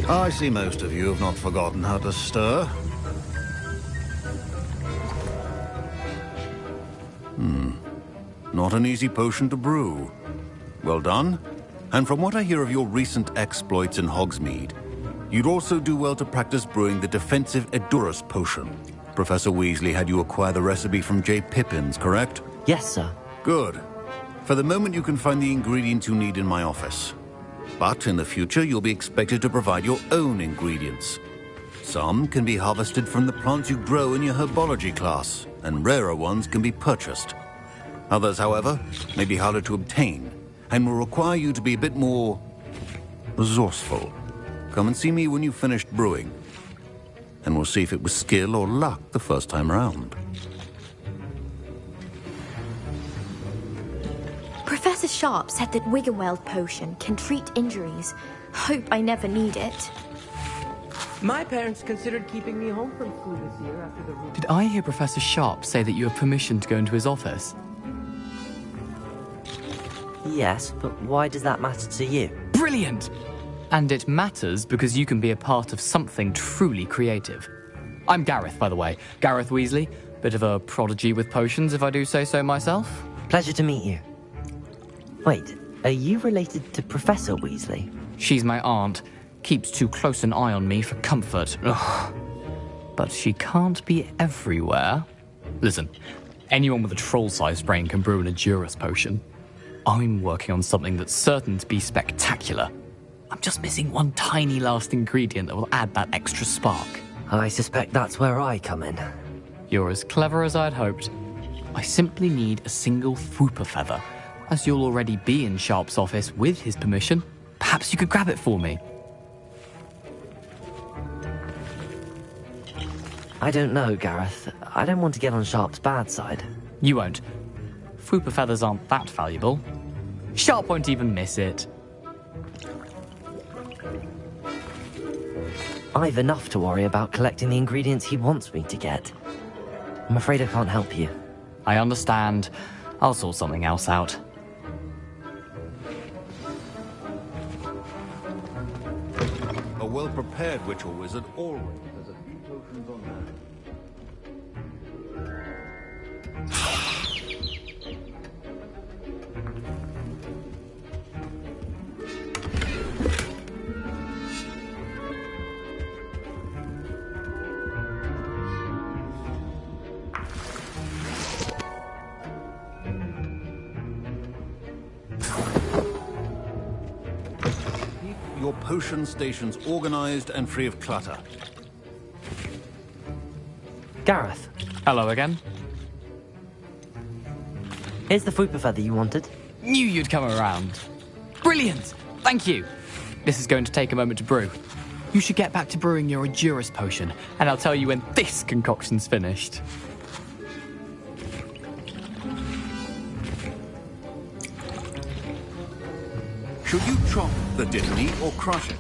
I see most of you have not forgotten how to stir. Not an easy potion to brew. Well done. And from what I hear of your recent exploits in Hogsmeade, you'd also do well to practice brewing the defensive Edurus potion. Professor Weasley had you acquire the recipe from J. Pippins, correct? Yes, sir. Good. For the moment, you can find the ingredients you need in my office. But in the future, you'll be expected to provide your own ingredients. Some can be harvested from the plants you grow in your herbology class, and rarer ones can be purchased. Others, however, may be harder to obtain, and will require you to be a bit more resourceful. Come and see me when you've finished brewing, and we'll see if it was skill or luck the first time around. Professor Professor Sharp said that Wiggenweld potion can treat injuries. Hope I never need it. My parents considered keeping me home from school this year after the... Did I hear Professor Sharp say that you have permission to go into his office? Yes, but why does that matter to you? Brilliant! And it matters because you can be a part of something truly creative. I'm Gareth, by the way. Gareth Weasley. Bit of a prodigy with potions, if I do say so myself. Pleasure to meet you. Wait, are you related to Professor Weasley? She's my aunt. Keeps too close an eye on me for comfort. Ugh. But she can't be everywhere. Listen, anyone with a troll-sized brain can brew an Edurus potion. I'm working on something that's certain to be spectacular. I'm just missing one tiny last ingredient that will add that extra spark. I suspect that's where I come in. You're as clever as I'd hoped. I simply need a single Fwooper feather. As you'll already be in Sharp's office with his permission, perhaps you could grab it for me. I don't know, Gareth. I don't want to get on Sharp's bad side. You won't. Fwooper feathers aren't that valuable. Sharp won't even miss it. I've enough to worry about collecting the ingredients he wants me to get. I'm afraid I can't help you. I understand. I'll sort something else out. A well-prepared witch or wizard always has a few potions on hand. Your potion stations organized and free of clutter. Gareth. Hello again. Here's the Fwooper feather you wanted. Knew you'd come around. Brilliant! Thank you. This is going to take a moment to brew. You should get back to brewing your Edurus potion, and I'll tell you when this concoction's finished. Should you chop the dittany or crush it?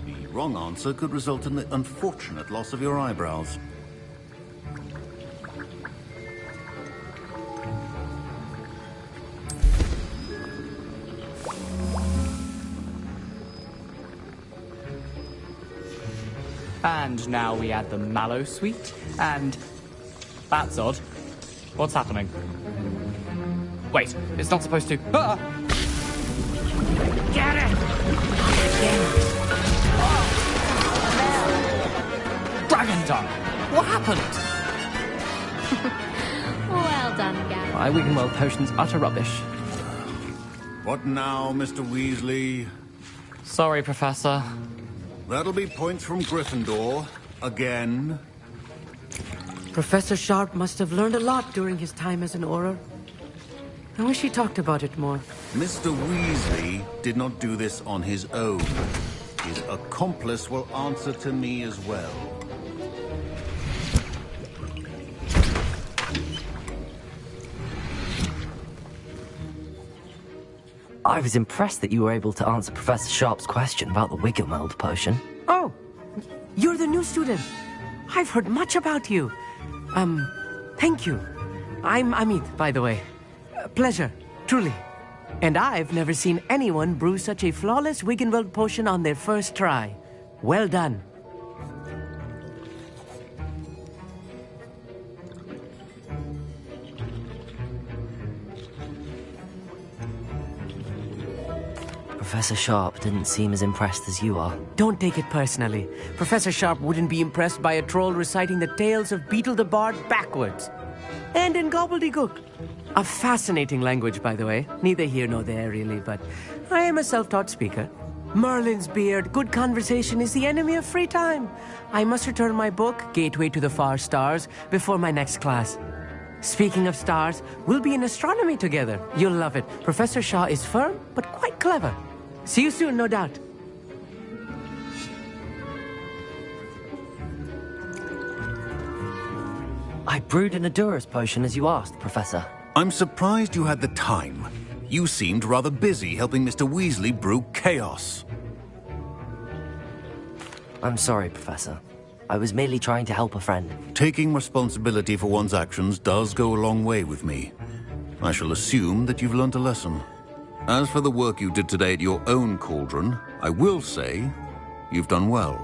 The wrong answer could result in the unfortunate loss of your eyebrows. And now we add the mallow sweet, and... That's odd. What's happening? Wait, it's not supposed to... Ah! Get it! Dragon Dung! What happened? Well done, Gareth. My Wiggenweld potion's utter rubbish. What now, Mr. Weasley? Sorry, Professor. That'll be points from Gryffindor. Again. Professor Sharp must have learned a lot during his time as an Auror. I wish he talked about it more. Mr. Weasley did not do this on his own. His accomplice will answer to me as well. I was impressed that you were able to answer Professor Sharp's question about the Wiggenweld potion. Oh, you're the new student. I've heard much about you. Thank you. I'm Amit, by the way. Pleasure, truly. And I've never seen anyone brew such a flawless Wiggenweld potion on their first try. Well done. Professor Sharp didn't seem as impressed as you are. Don't take it personally. Professor Sharp wouldn't be impressed by a troll reciting the tales of Beetle the Bard backwards. And in gobbledygook. A fascinating language, by the way. Neither here nor there, really, but I am a self-taught speaker. Merlin's beard, good conversation is the enemy of free time. I must return my book, Gateway to the Far Stars, before my next class. Speaking of stars, we'll be in astronomy together. You'll love it. Professor Shaw is firm, but quite clever. See you soon, no doubt. I brewed an Edurus potion as you asked, Professor. I'm surprised you had the time. You seemed rather busy helping Mr. Weasley brew chaos. I'm sorry, Professor. I was merely trying to help a friend. Taking responsibility for one's actions does go a long way with me. I shall assume that you've learnt a lesson. As for the work you did today at your own cauldron, I will say you've done well.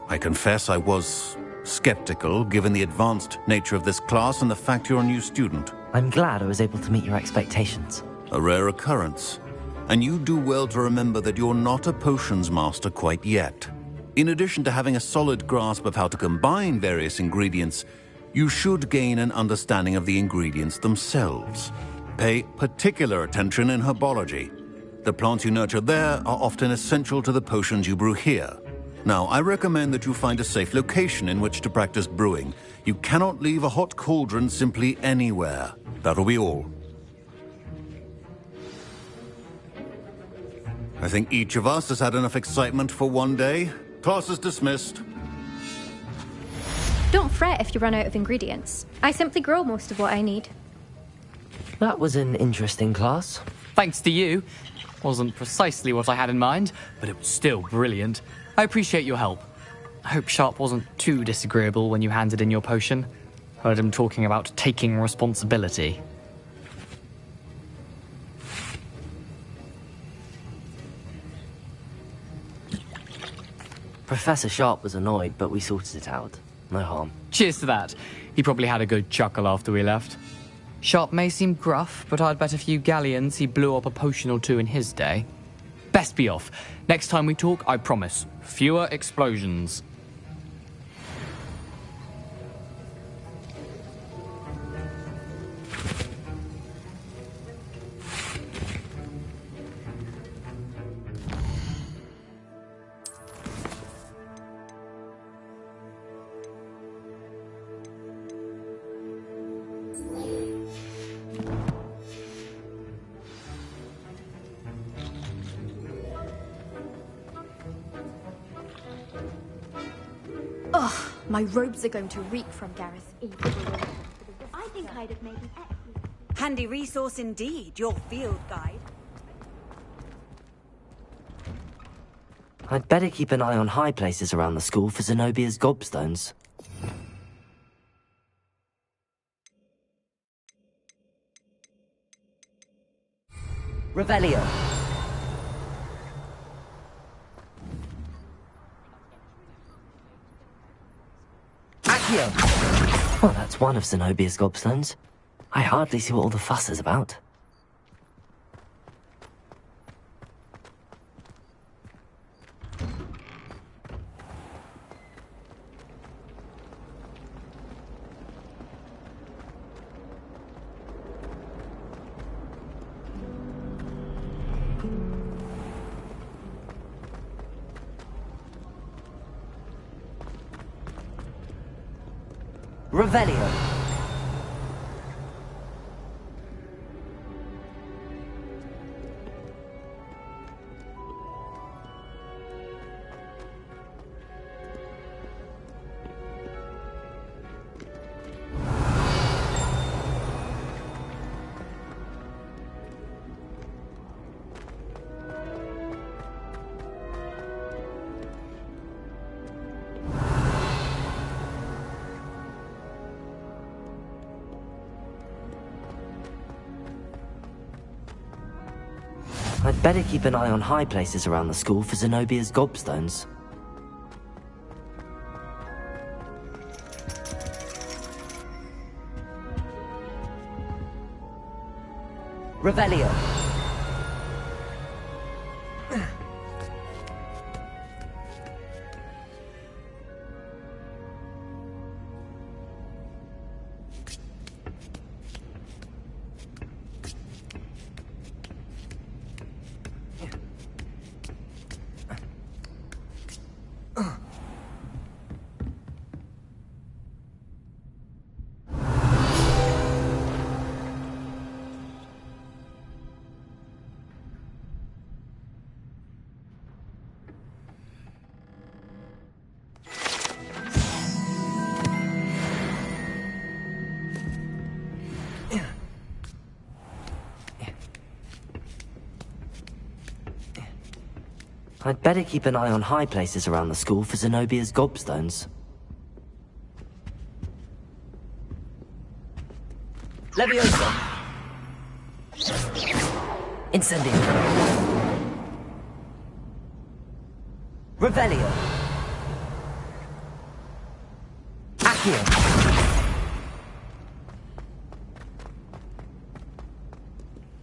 I confess I was skeptical, given the advanced nature of this class and the fact you're a new student. I'm glad I was able to meet your expectations. A rare occurrence. And you do well to remember that you're not a potions master quite yet. In addition to having a solid grasp of how to combine various ingredients, you should gain an understanding of the ingredients themselves. Pay particular attention in herbology. The plants you nurture there are often essential to the potions you brew here. Now, I recommend that you find a safe location in which to practice brewing. You cannot leave a hot cauldron simply anywhere. That'll be all. I think each of us has had enough excitement for one day. Class is dismissed. Don't fret if you run out of ingredients. I simply grow most of what I need. That was an interesting class. Thanks to you. Wasn't precisely what I had in mind, but it was still brilliant. I appreciate your help. I hope Sharp wasn't too disagreeable when you handed in your potion. Heard him talking about taking responsibility. Professor Sharp was annoyed, but we sorted it out. No harm. Cheers to that. He probably had a good chuckle after we left. Sharp may seem gruff, but I'd bet a few galleons he blew up a potion or two in his day. Best be off. Next time we talk, I promise, fewer explosions. Ugh, my robes are going to reek from Gareth. I think I'd have made an excellent... Handy resource indeed, your field guide. I'd better keep an eye on high places around the school for Zenobia's gobstones. Revelio. Accio. Well, that's one of Zenobia's gobstones. I hardly see what all the fuss is about. Revelio. I'd better keep an eye on high places around the school for Zenobia's gobstones. Revelio. I'd better keep an eye on high places around the school for Zenobia's gobstones. Leviosa! Incendio! Revelio! Accio!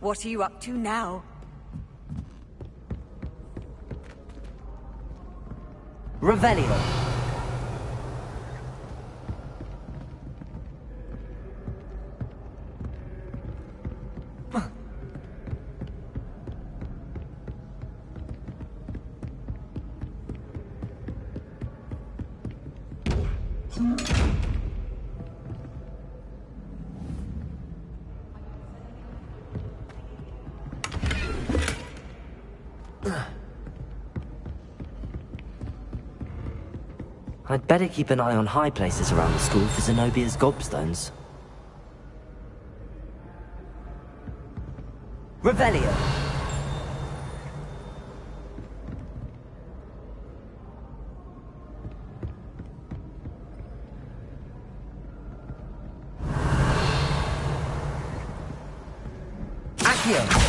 What are you up to now? Revelio! I'd better keep an eye on high places around the school for Zenobia's gobstones. Revelio! Accio!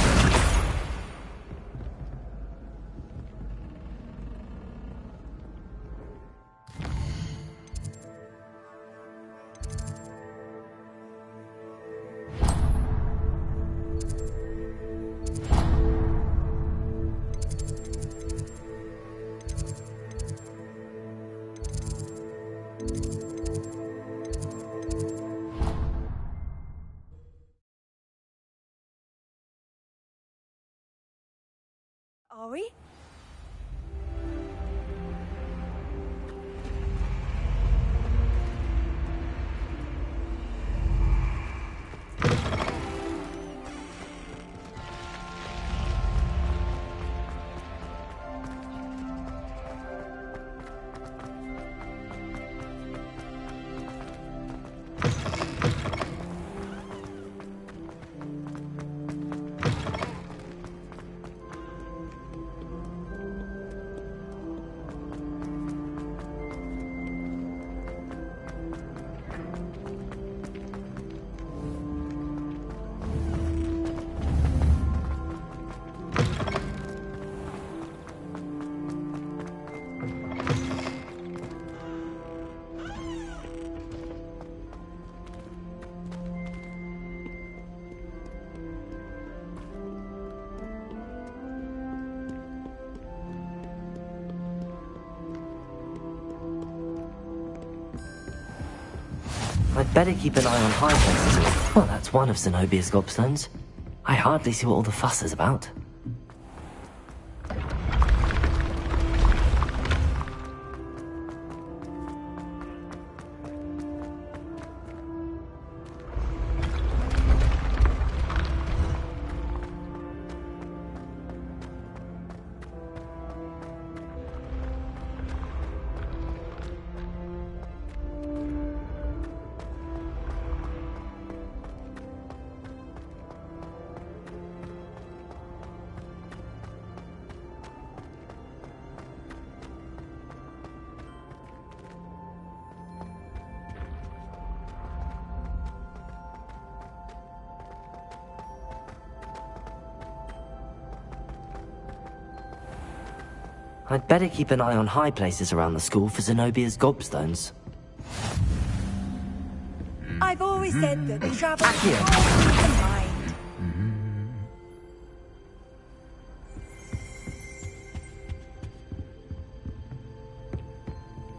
Are we? I'd better keep an eye on high places. Well, that's one of Zenobia's gobstones. I hardly see what all the fuss is about. I'd better keep an eye on high places around the school for Zenobia's gobstones. I've always said that travel is always the mind.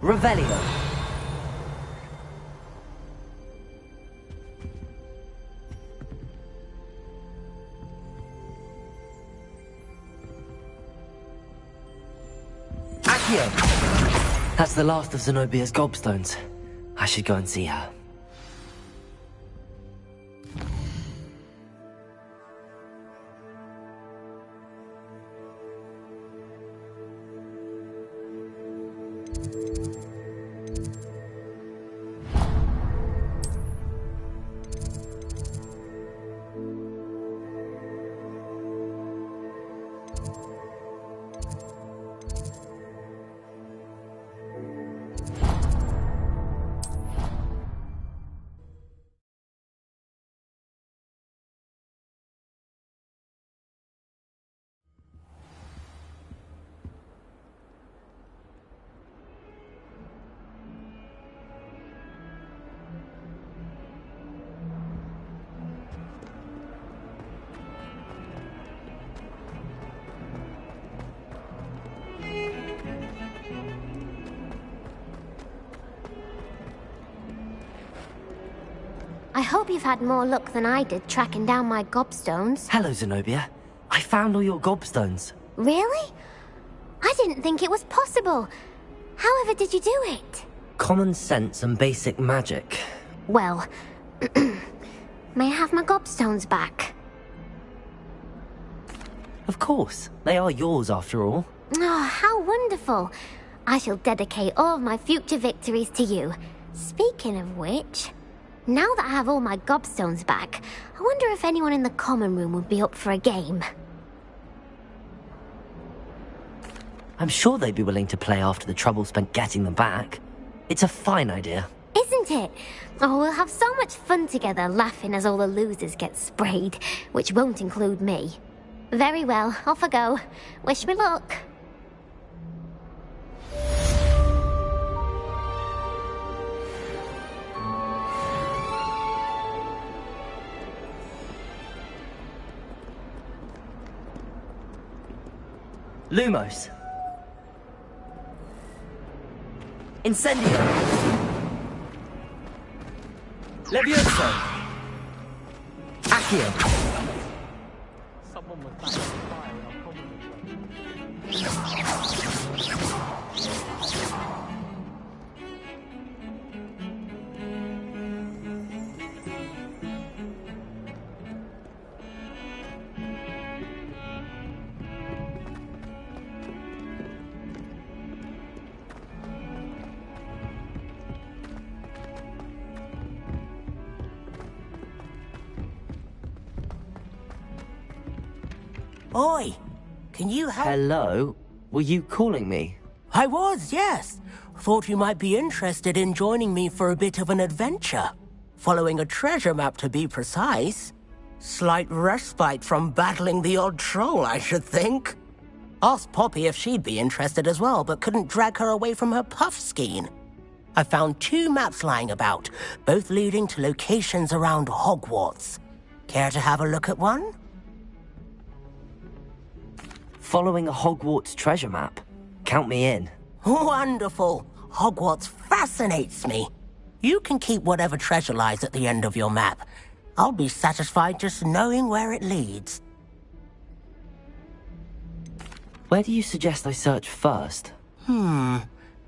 Revelio! Accio! That's the last of Zenobia's gobstones. I should go and see her. I hope you've had more luck than I did tracking down my gobstones. Hello, Zenobia. I found all your gobstones. Really? I didn't think it was possible. However did you do it? Common sense and basic magic. Well, may I have my gobstones back? Of course. They are yours, after all. Oh, how wonderful. I shall dedicate all of my future victories to you. Speaking of which, now that I have all my gobstones back, I wonder if anyone in the common room would be up for a game. I'm sure they'd be willing to play after the trouble spent getting them back. It's a fine idea. Isn't it? Oh, we'll have so much fun together laughing as all the losers get sprayed, which won't include me. Very well, off I go. Wish me luck. Lumos. Incendio. Levioso. Accio. Someone with that fire, I'll probably Oi! Can you help? Hello? Were you calling me? I was, yes. Thought you might be interested in joining me for a bit of an adventure. Following a treasure map, to be precise. Slight respite from battling the odd troll, I should think. Asked Poppy if she'd be interested as well, but couldn't drag her away from her puff skein. I found 2 maps lying about, both leading to locations around Hogwarts. Care to have a look at one? Following a Hogwarts treasure map. Count me in. Wonderful. Hogwarts fascinates me. You can keep whatever treasure lies at the end of your map. I'll be satisfied just knowing where it leads. Where do you suggest I search first?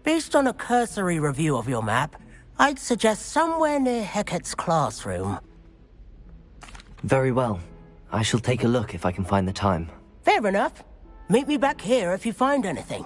Based on a cursory review of your map, I'd suggest somewhere near Hecate's classroom. Very well. I shall take a look if I can find the time. Fair enough. Meet me back here if you find anything.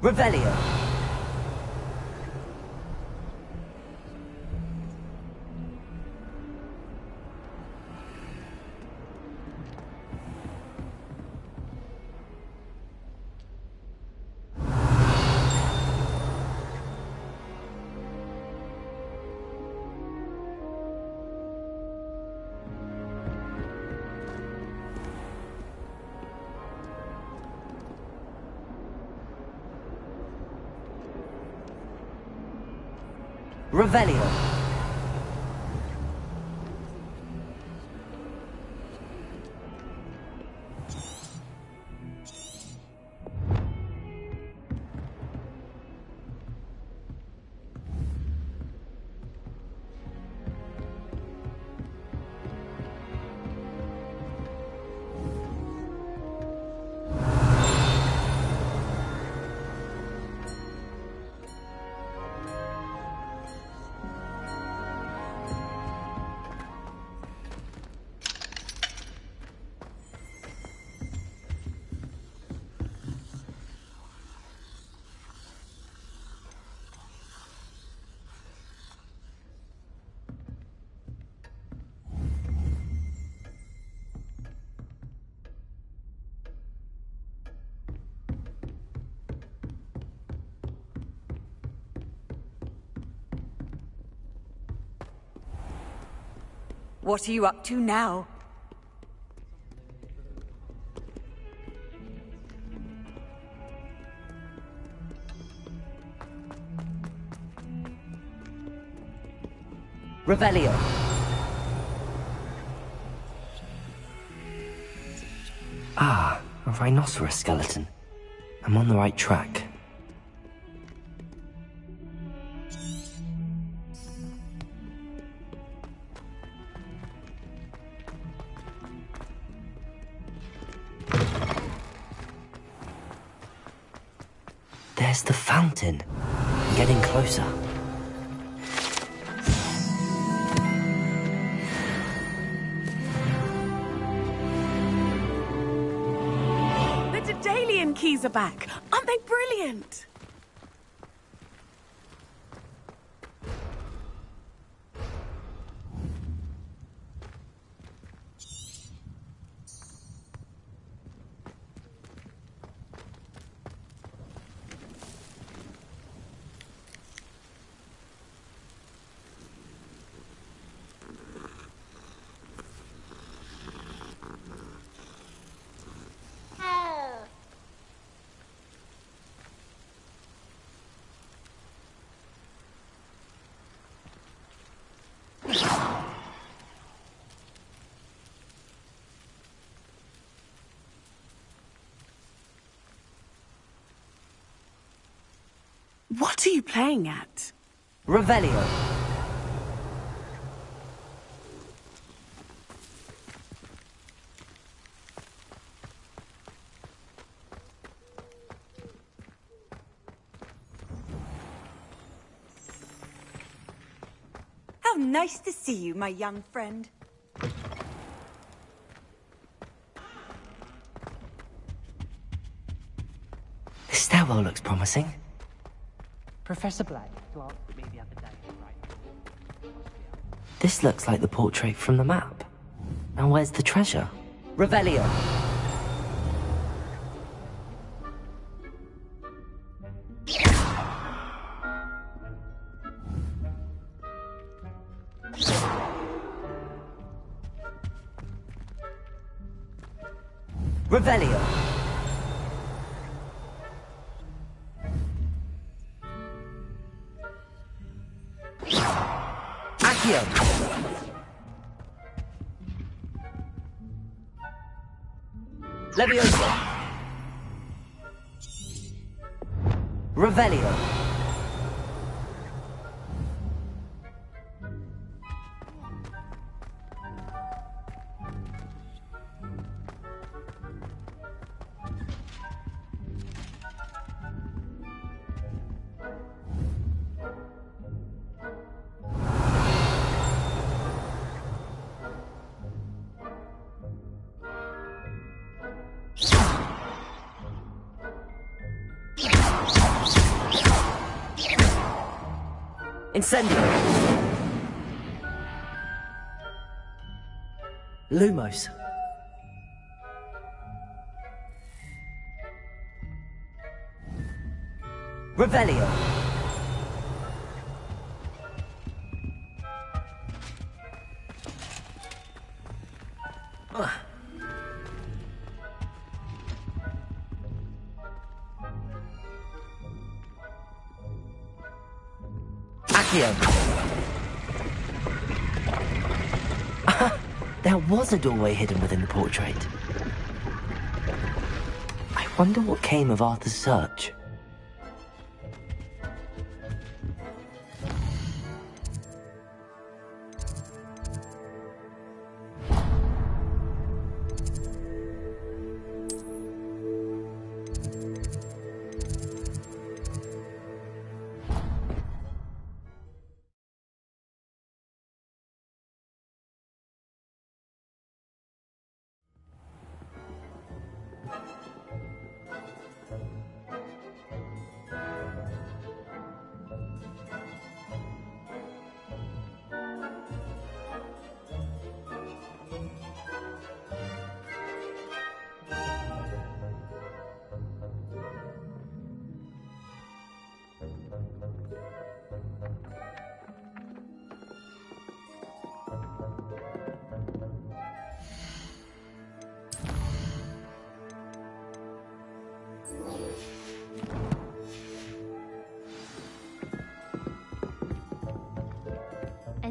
Revelio. Revelio. What are you up to now? Revelio. Ah, a rhinoceros skeleton. I'm on the right track. There's the fountain. I'm getting closer. The Daedalian keys are back. Aren't they brilliant? What are you playing at? Revelio. How nice to see you, my young friend. This stairwell looks promising. Professor Black, to answer me the other day, This looks like the portrait from the map. Now where's the treasure? Revelio. Revelio. Accio. Levioso. Revelio. Incendio. Lumos. Revelio. Accio. There was a doorway hidden within the portrait. I wonder what came of Arthur's search.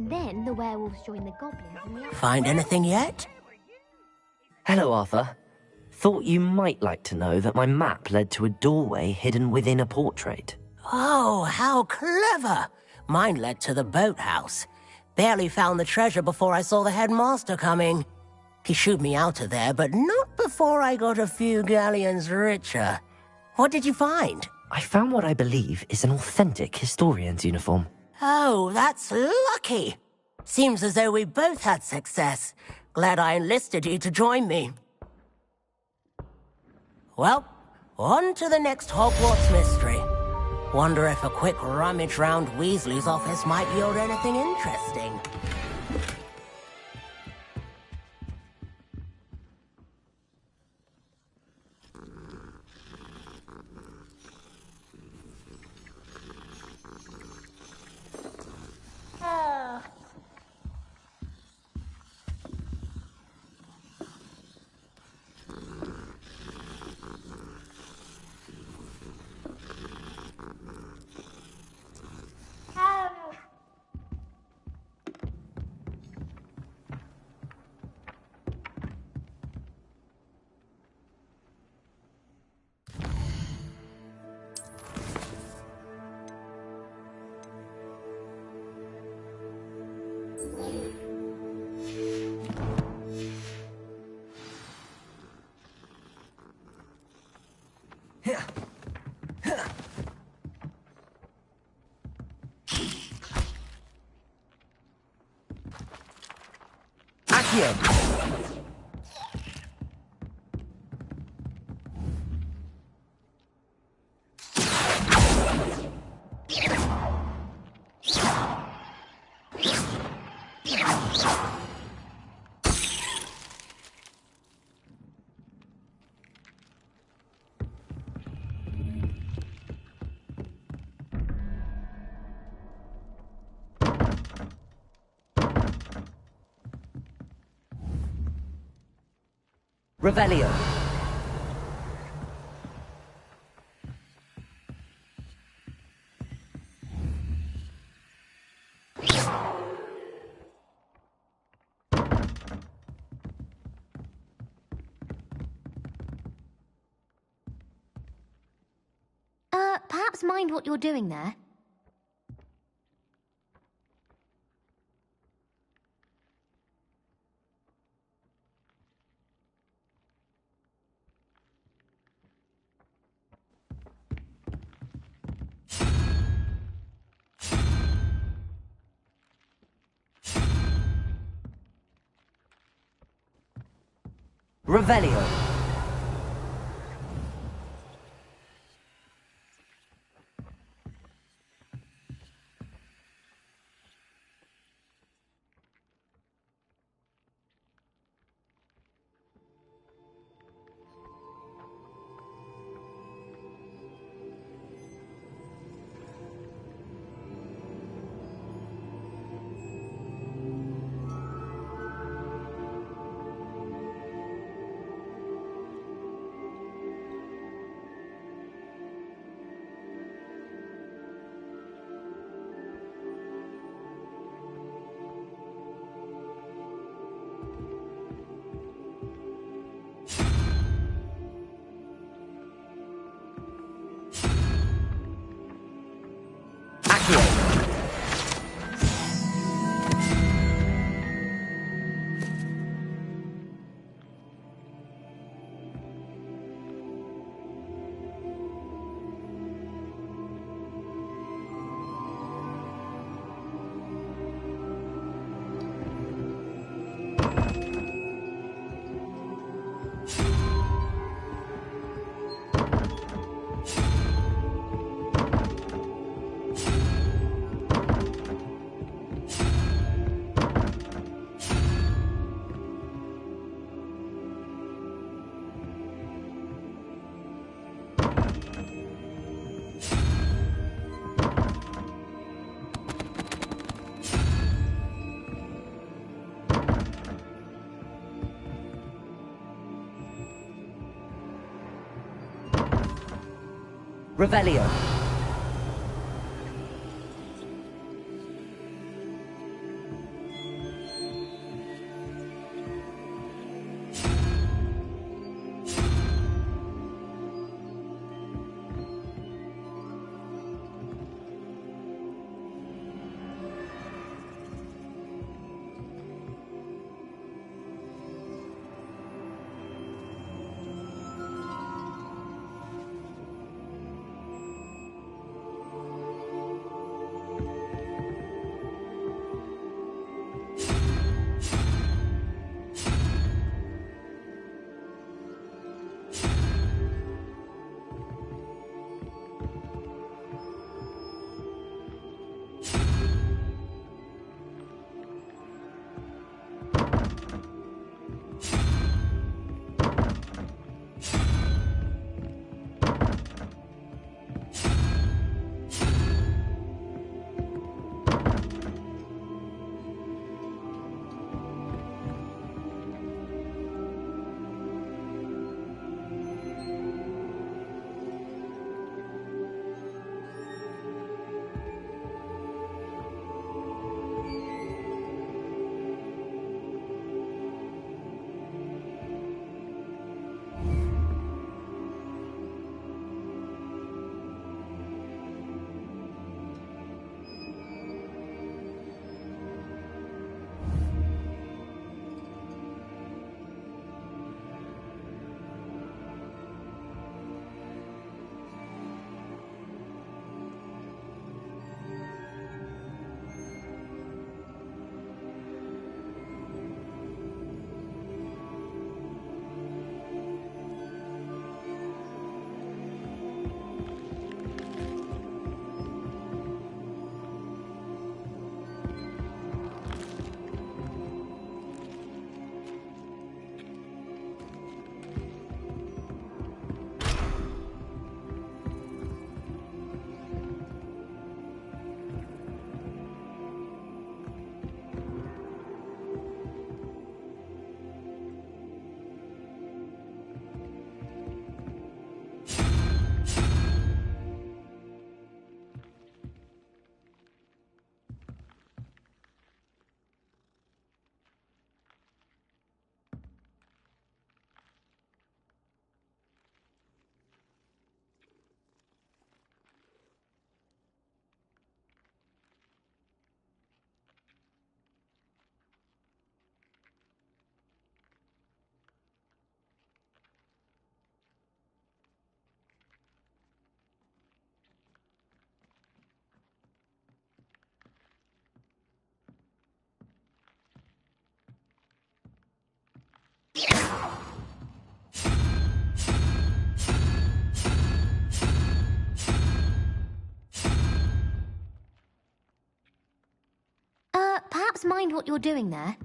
Then the werewolves join the goblins and the... Find anything yet? Hello, Arthur. Thought you might like to know that my map led to a doorway hidden within a portrait. Oh, how clever! Mine led to the boathouse. Barely found the treasure before I saw the headmaster coming. He shooed me out of there, but not before I got a few galleons richer. What did you find? I found what I believe is an authentic historian's uniform. Oh, that's lucky. Seems as though we both had success. Glad I enlisted you to join me. Well, on to the next Hogwarts mystery. Wonder if a quick rummage round Weasley's office might yield anything interesting. Revelio. Perhaps mind what you're doing there? Revelio. Revelio. perhaps mind what you're doing there?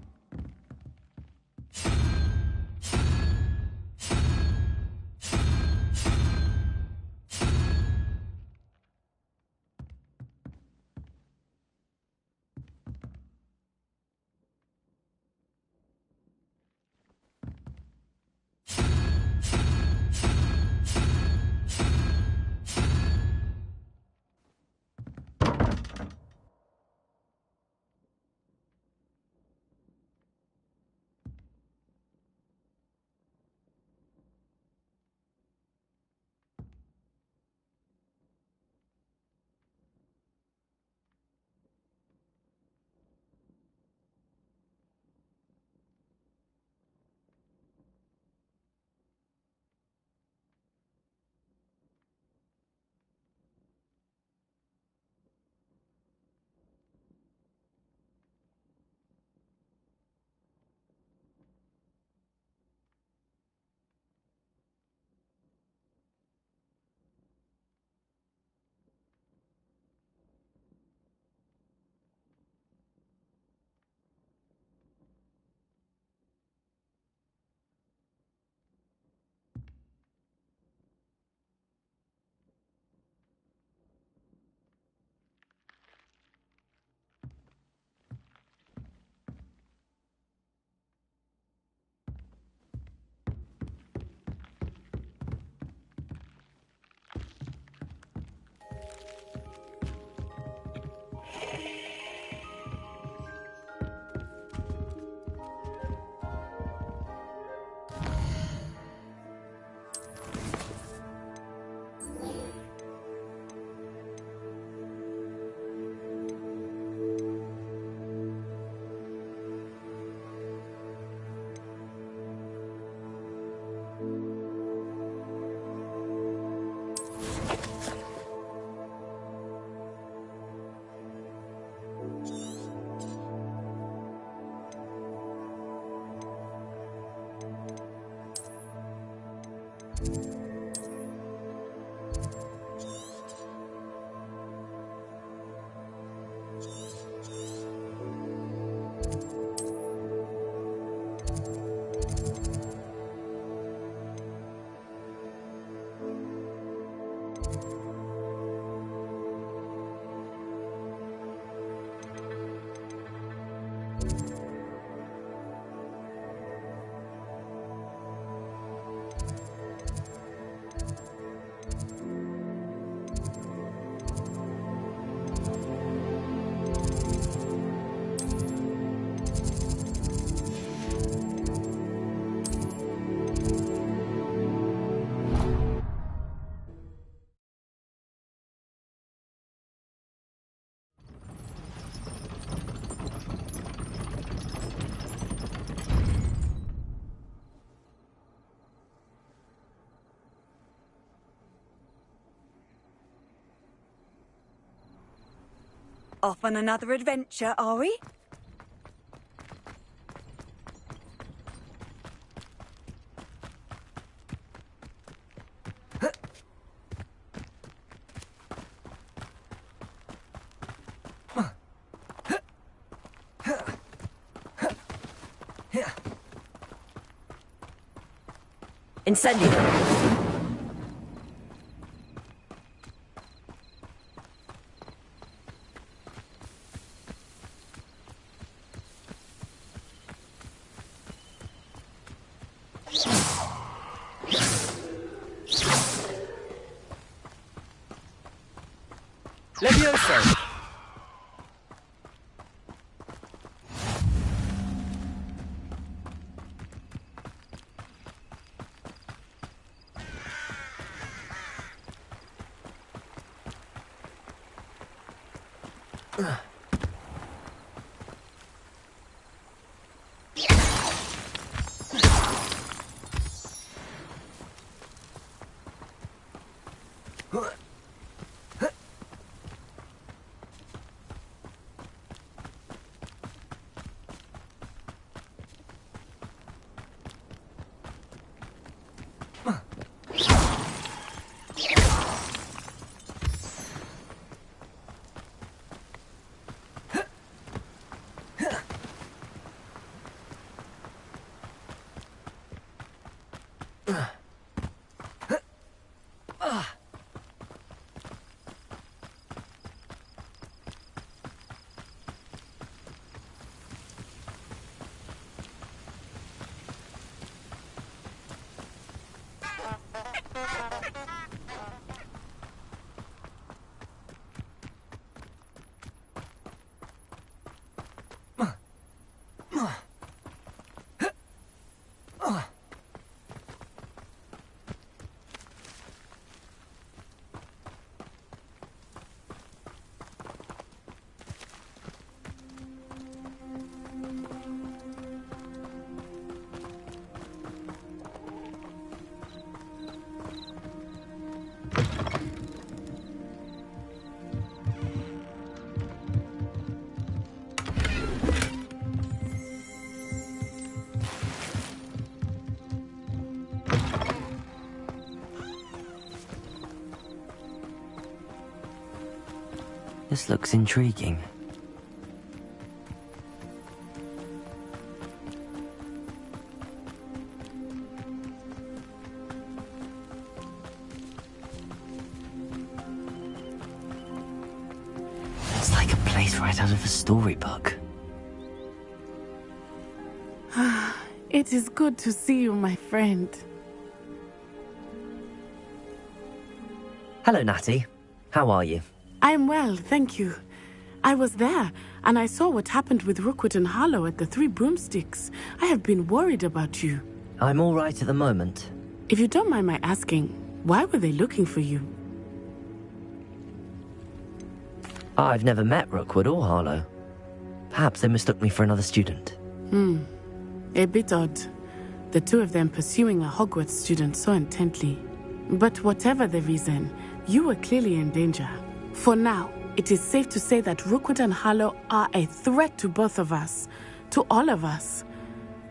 Off on another adventure, are we? Incendio! Levioso! This looks intriguing. It's like a place right out of a storybook. It is good to see you, my friend. Hello, Natty. How are you? I'm well, thank you. I was there, and I saw what happened with Rookwood and Harlow at the Three Broomsticks. I have been worried about you. I'm all right at the moment. If you don't mind my asking, why were they looking for you? I've never met Rookwood or Harlow. Perhaps they mistook me for another student. A bit odd. The two of them pursuing a Hogwarts student so intently. But whatever the reason, you were clearly in danger. For now, it is safe to say that Rookwood and Harlow are a threat to both of us, to all of us.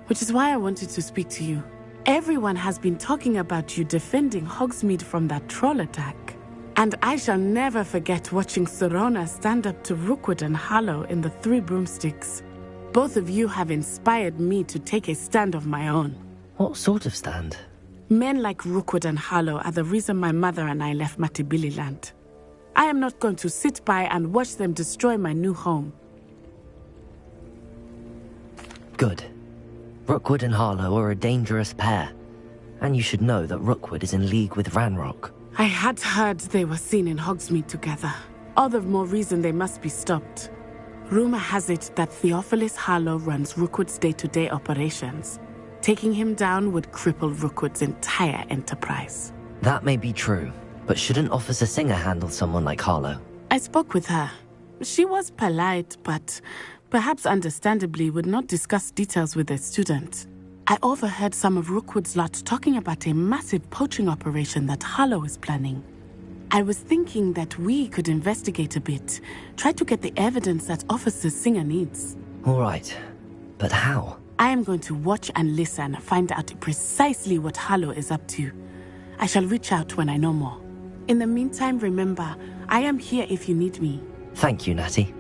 Which is why I wanted to speak to you. Everyone has been talking about you defending Hogsmeade from that troll attack. And I shall never forget watching Sorona stand up to Rookwood and Harlow in the Three Broomsticks. Both of you have inspired me to take a stand of my own. What sort of stand? Men like Rookwood and Harlow are the reason my mother and I left Matabeleland. I am not going to sit by and watch them destroy my new home. Good. Rookwood and Harlow are a dangerous pair. And you should know that Rookwood is in league with Ranrock. I had heard they were seen in Hogsmeade together. All the more reason they must be stopped. Rumor has it that Theophilus Harlow runs Rookwood's day-to-day operations. Taking him down would cripple Rookwood's entire enterprise. That may be true, but shouldn't Officer Singer handle someone like Harlow? I spoke with her. She was polite, but perhaps understandably would not discuss details with a student. I overheard some of Rookwood's lot talking about a massive poaching operation that Harlow is planning. I was thinking that we could investigate a bit, try to get the evidence that Officer Singer needs. All right, but how? I am going to watch and listen, find out precisely what Harlow is up to. I shall reach out when I know more. In the meantime, remember, I am here if you need me. Thank you, Natty.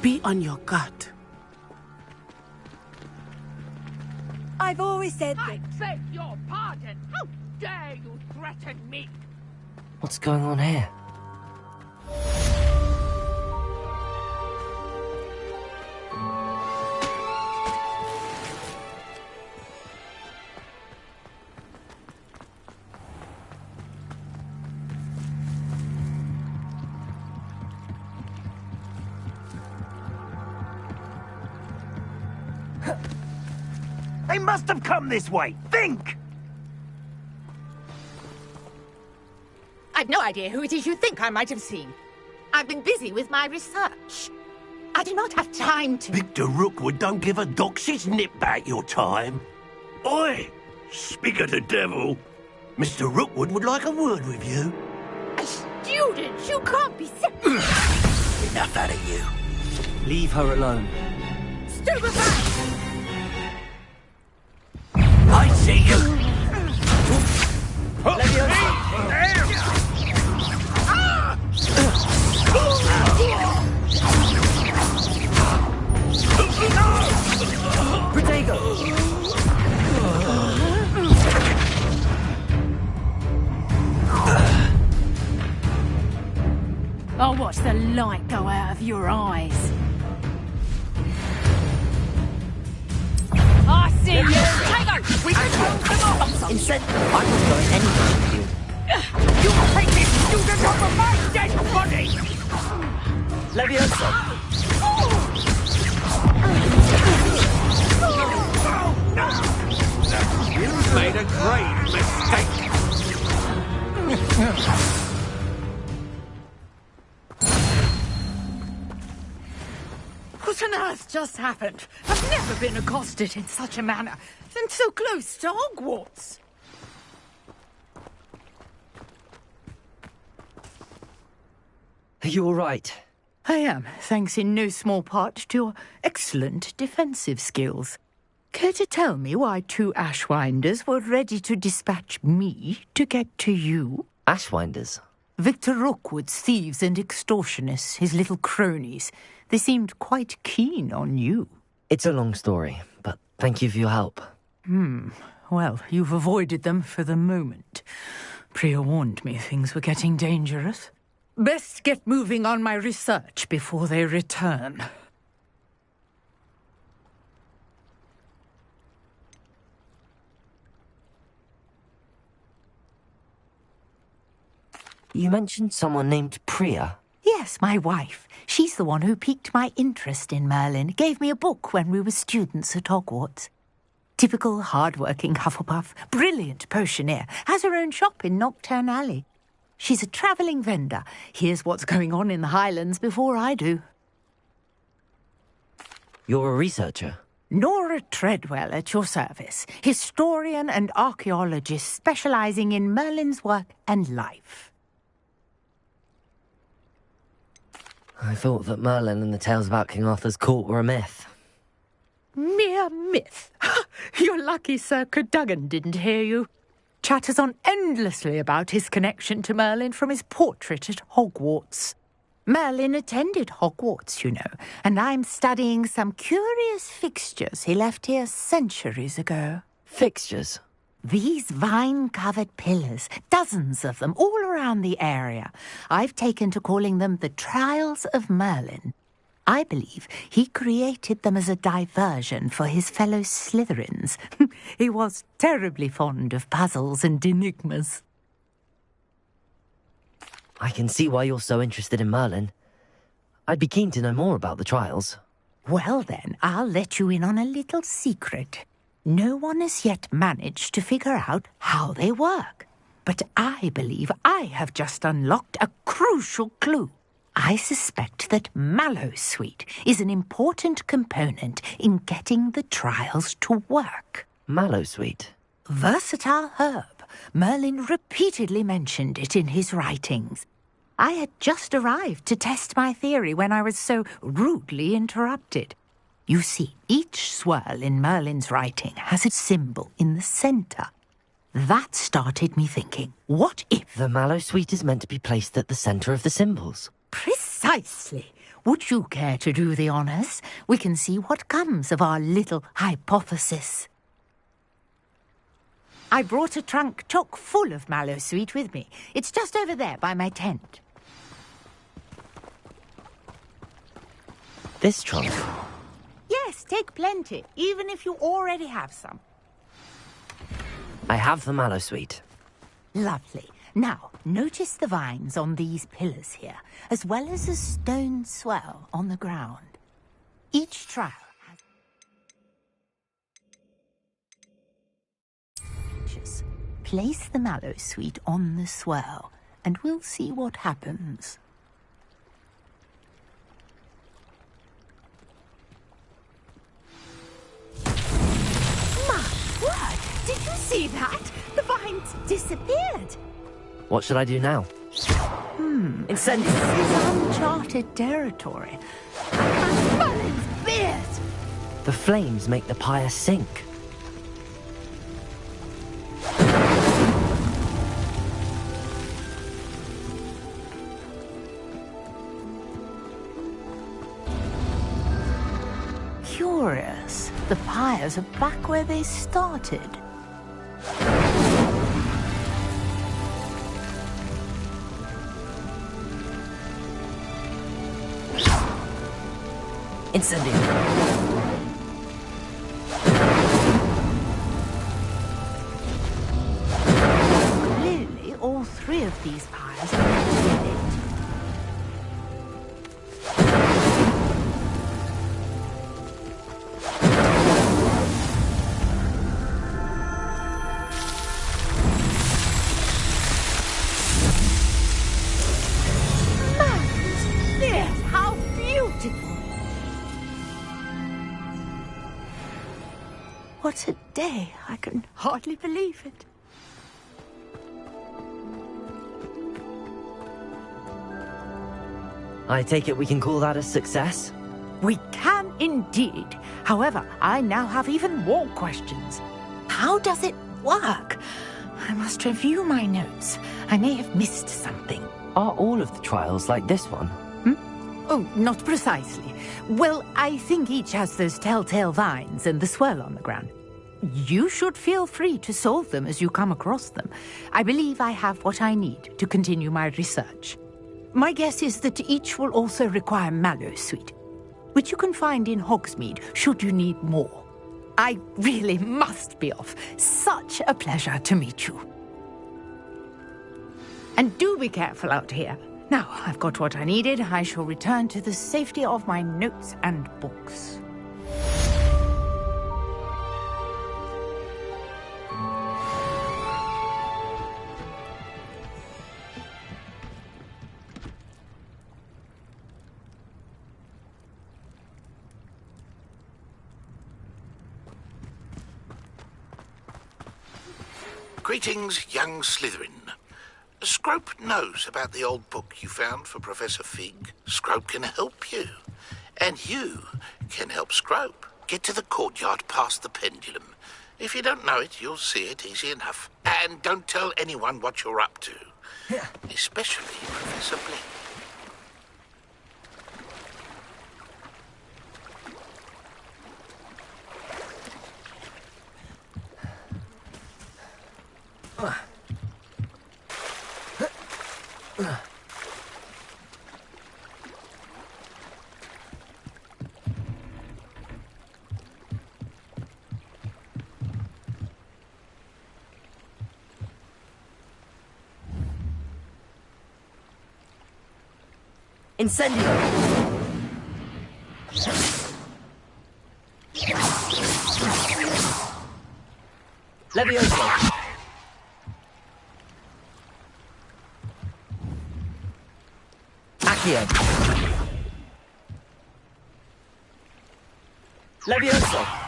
Be on your guard. I've always said that... I beg your pardon! How dare you threaten me? What's going on here? They must have come this way. Think! I've no idea who it is you think I might have seen. I've been busy with my research. I do not have time to... Victor Rookwood don't give a doxy's nip back your time. Oi! Speak of the devil. Mr. Rookwood would like a word with you. A student? You can't be... Enough out of you. Leave her alone. Stupefy! I see you! Protego! I'll watch the light go out of your eyes. I see you! Protego! We can hold them off! Instead, I'm not going anywhere with you. You take this student over my dead body! Leviosa! You've made a grave mistake. What on earth just happened? I've never been accosted in such a manner, and so close to Hogwarts. Are you all right? I am, thanks in no small part to your excellent defensive skills. Care to tell me why 2 Ashwinders were ready to dispatch me to get to you? Ashwinders? Victor Rookwood's thieves and extortionists, his little cronies. They seemed quite keen on you. It's a long story, but thank you for your help. Well, you've avoided them for the moment. Priya warned me things were getting dangerous. Best get moving on my research before they return. You mentioned someone named Priya. Yes, my wife. She's the one who piqued my interest in Merlin. Gave me a book when we were students at Hogwarts. Typical hard-working Hufflepuff, brilliant potioneer, has her own shop in Knockturn Alley. She's a travelling vendor. Hears what's going on in the Highlands before I do. You're a researcher? Nora Treadwell at your service. Historian and archaeologist specialising in Merlin's work and life. I thought that Merlin and the tales about King Arthur's court were a myth. Mere myth. You're lucky Sir Cadogan didn't hear you. Chatters on endlessly about his connection to Merlin from his portrait at Hogwarts. Merlin attended Hogwarts, you know, and I'm studying some curious fixtures he left here centuries ago. Fixtures? These vine-covered pillars, dozens of them, all around the area. I've taken to calling them the Trials of Merlin. I believe he created them as a diversion for his fellow Slytherins. He was terribly fond of puzzles and enigmas. I can see why you're so interested in Merlin. I'd be keen to know more about the trials. Well then, I'll let you in on a little secret. No one has yet managed to figure out how they work. But I believe I have just unlocked a crucial clue. I suspect that Mallowsweet is an important component in getting the trials to work. Mallowsweet? Versatile herb. Merlin repeatedly mentioned it in his writings. I had just arrived to test my theory when I was so rudely interrupted. You see, each swirl in Merlin's writing has a symbol in the centre. That started me thinking, what if... The Mallowsweet is meant to be placed at the centre of the symbols. Precisely. Would you care to do the honours? We can see what comes of our little hypothesis. I brought a trunk chock full of Mallowsweet with me. It's just over there by my tent. This trunk? Yes, take plenty, even if you already have some. I have the Mallowsweet. Lovely. Now, notice the vines on these pillars here, as well as a stone swell on the ground. Each trial has... Place the Mallowsweet on the swell, and we'll see what happens. My word! Did you see that? The vines disappeared. What should I do now? Incendiary. This is uncharted territory. Merlin's beard! The flames make the pyre sink. Curious. The pyres are back where they started. Incendiary. these piles and it. Yes, how beautiful! What a day. I can hardly believe it. I take it we can call that a success? We can indeed. However, I now have even more questions. How does it work? I must review my notes. I may have missed something. Are all of the trials like this one? Oh, not precisely. Well, I think each has those telltale vines and the swirl on the ground. You should feel free to solve them as you come across them. I believe I have what I need to continue my research. My guess is that each will also require Mallowsweet, which you can find in Hogsmeade should you need more. I really must be off. Such a pleasure to meet you. And do be careful out here. Now, I've got what I needed. I shall return to the safety of my notes and books. Greetings, young Slytherin. Scrope knows about the old book you found for Professor Fig. Scrope can help you. And you can help Scrope. Get to the courtyard past the pendulum. If you don't know it, you'll see it easy enough. And don't tell anyone what you're up to. Especially Professor Blake. Incendio! Levioso! Accio! Levioso!